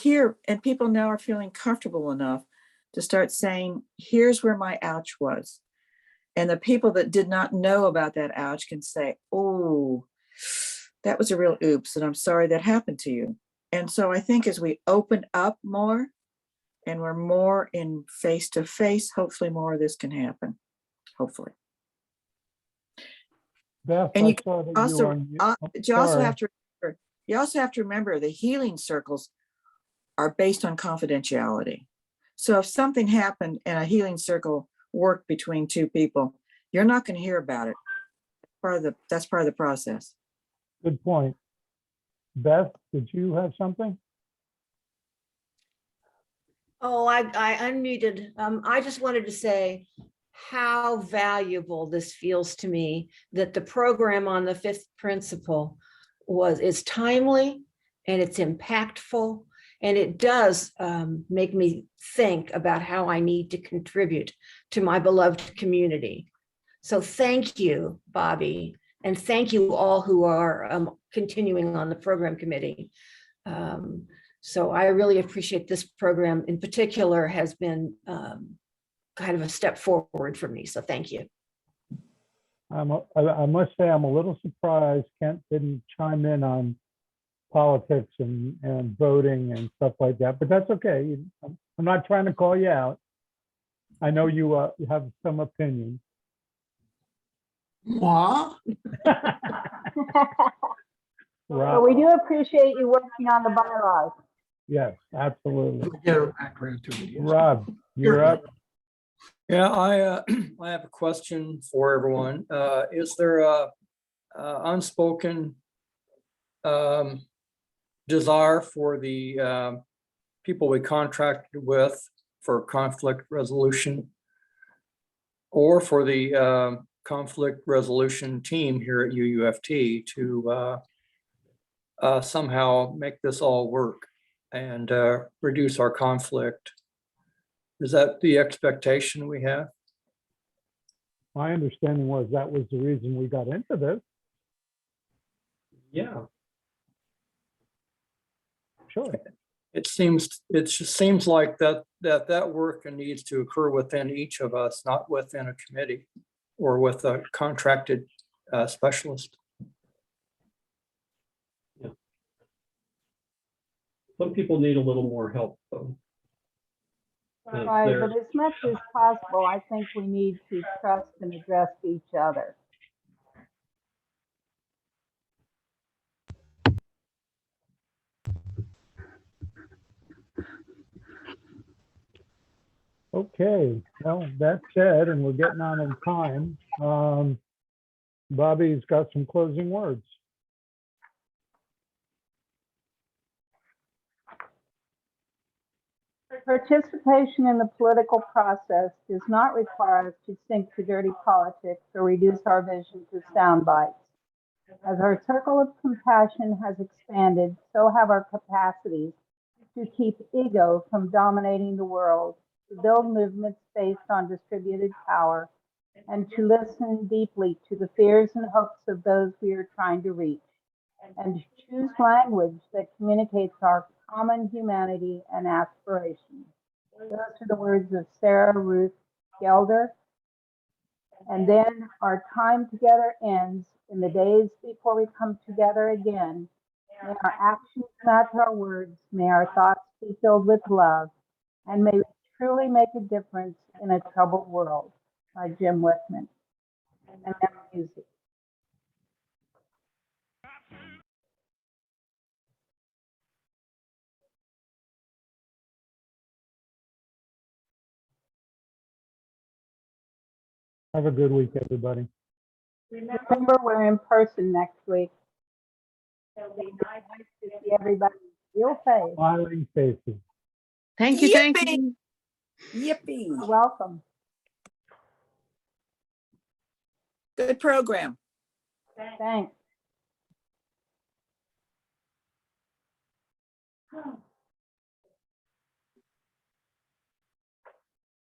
people now are feeling comfortable enough to start saying, here's where my ouch was. And the people that did not know about that ouch can say, oh, that was a real oops, and I'm sorry that happened to you. And so I think as we open up more and we're more in face-to-face, hopefully more of this can happen, hopefully.
Beth,
And
I
you
saw that
also, you also
sorry.
have to remember the healing circles are based on confidentiality. So if something happened and a healing circle worked between 2 people, you're not going to hear about it. That's part of the process.
Good point. Beth, did you have something?
Oh, I unmuted. I just wanted to say how valuable this feels to me, that the program on the 5th principle is timely and it's impactful, and it does make me think about how I need to contribute to my beloved community. So thank you, Bobbi, and thank you all who are continuing on the program committee. So I really appreciate this program in particular, has been kind of a step forward for me. So thank you.
I must say I'm a little surprised Kent didn't chime in on politics and voting and stuff like that, but that's okay. I'm not trying to call you out. I know you have some opinion.
Moi?
So we do appreciate you working on the bylaws.
Yes, absolutely.
Get a background to it, yes.
Rob, you're up.
Yeah, I have a question for everyone. Is there a unspoken desire for the people we contracted with for conflict resolution, or for the conflict resolution team here at UUFT to somehow make this all work and reduce our conflict? Is that the expectation we have?
My understanding was that was the reason we got into this.
Yeah.
Sure.
It just seems like that work needs to occur within each of us, not within a committee or with a contracted specialist.
Yeah. Some people need a little more help, though.
Right, but as much as possible, I think we need to trust and address each other.
Okay, well, that said, and we're getting on in time, Bobbi's got some closing words.
Participation in the political process does not require us to sink to dirty politics or reduce our vision to sound bites. As our circle of compassion has expanded, so have our capacities to keep ego from dominating the world, to build movements based on distributed power, and to listen deeply to the fears and hopes of those we are trying to reach, and to choose language that communicates our common humanity and aspirations. Those are the words of Sarah Ruth Gelder. And then our time together ends in the days before we come together again. May our actions match our words. May our thoughts be filled with love. And may we truly make a difference in a troubled world by Jim Whitman. And now music.
Have a good week, everybody.
Remember, we're in person next week. It'll be nice to see everybody's real face.
Smiling faces.
Thank you, thank
Yippee!
you.
Yippee.
You're welcome.
Good program.
Thanks.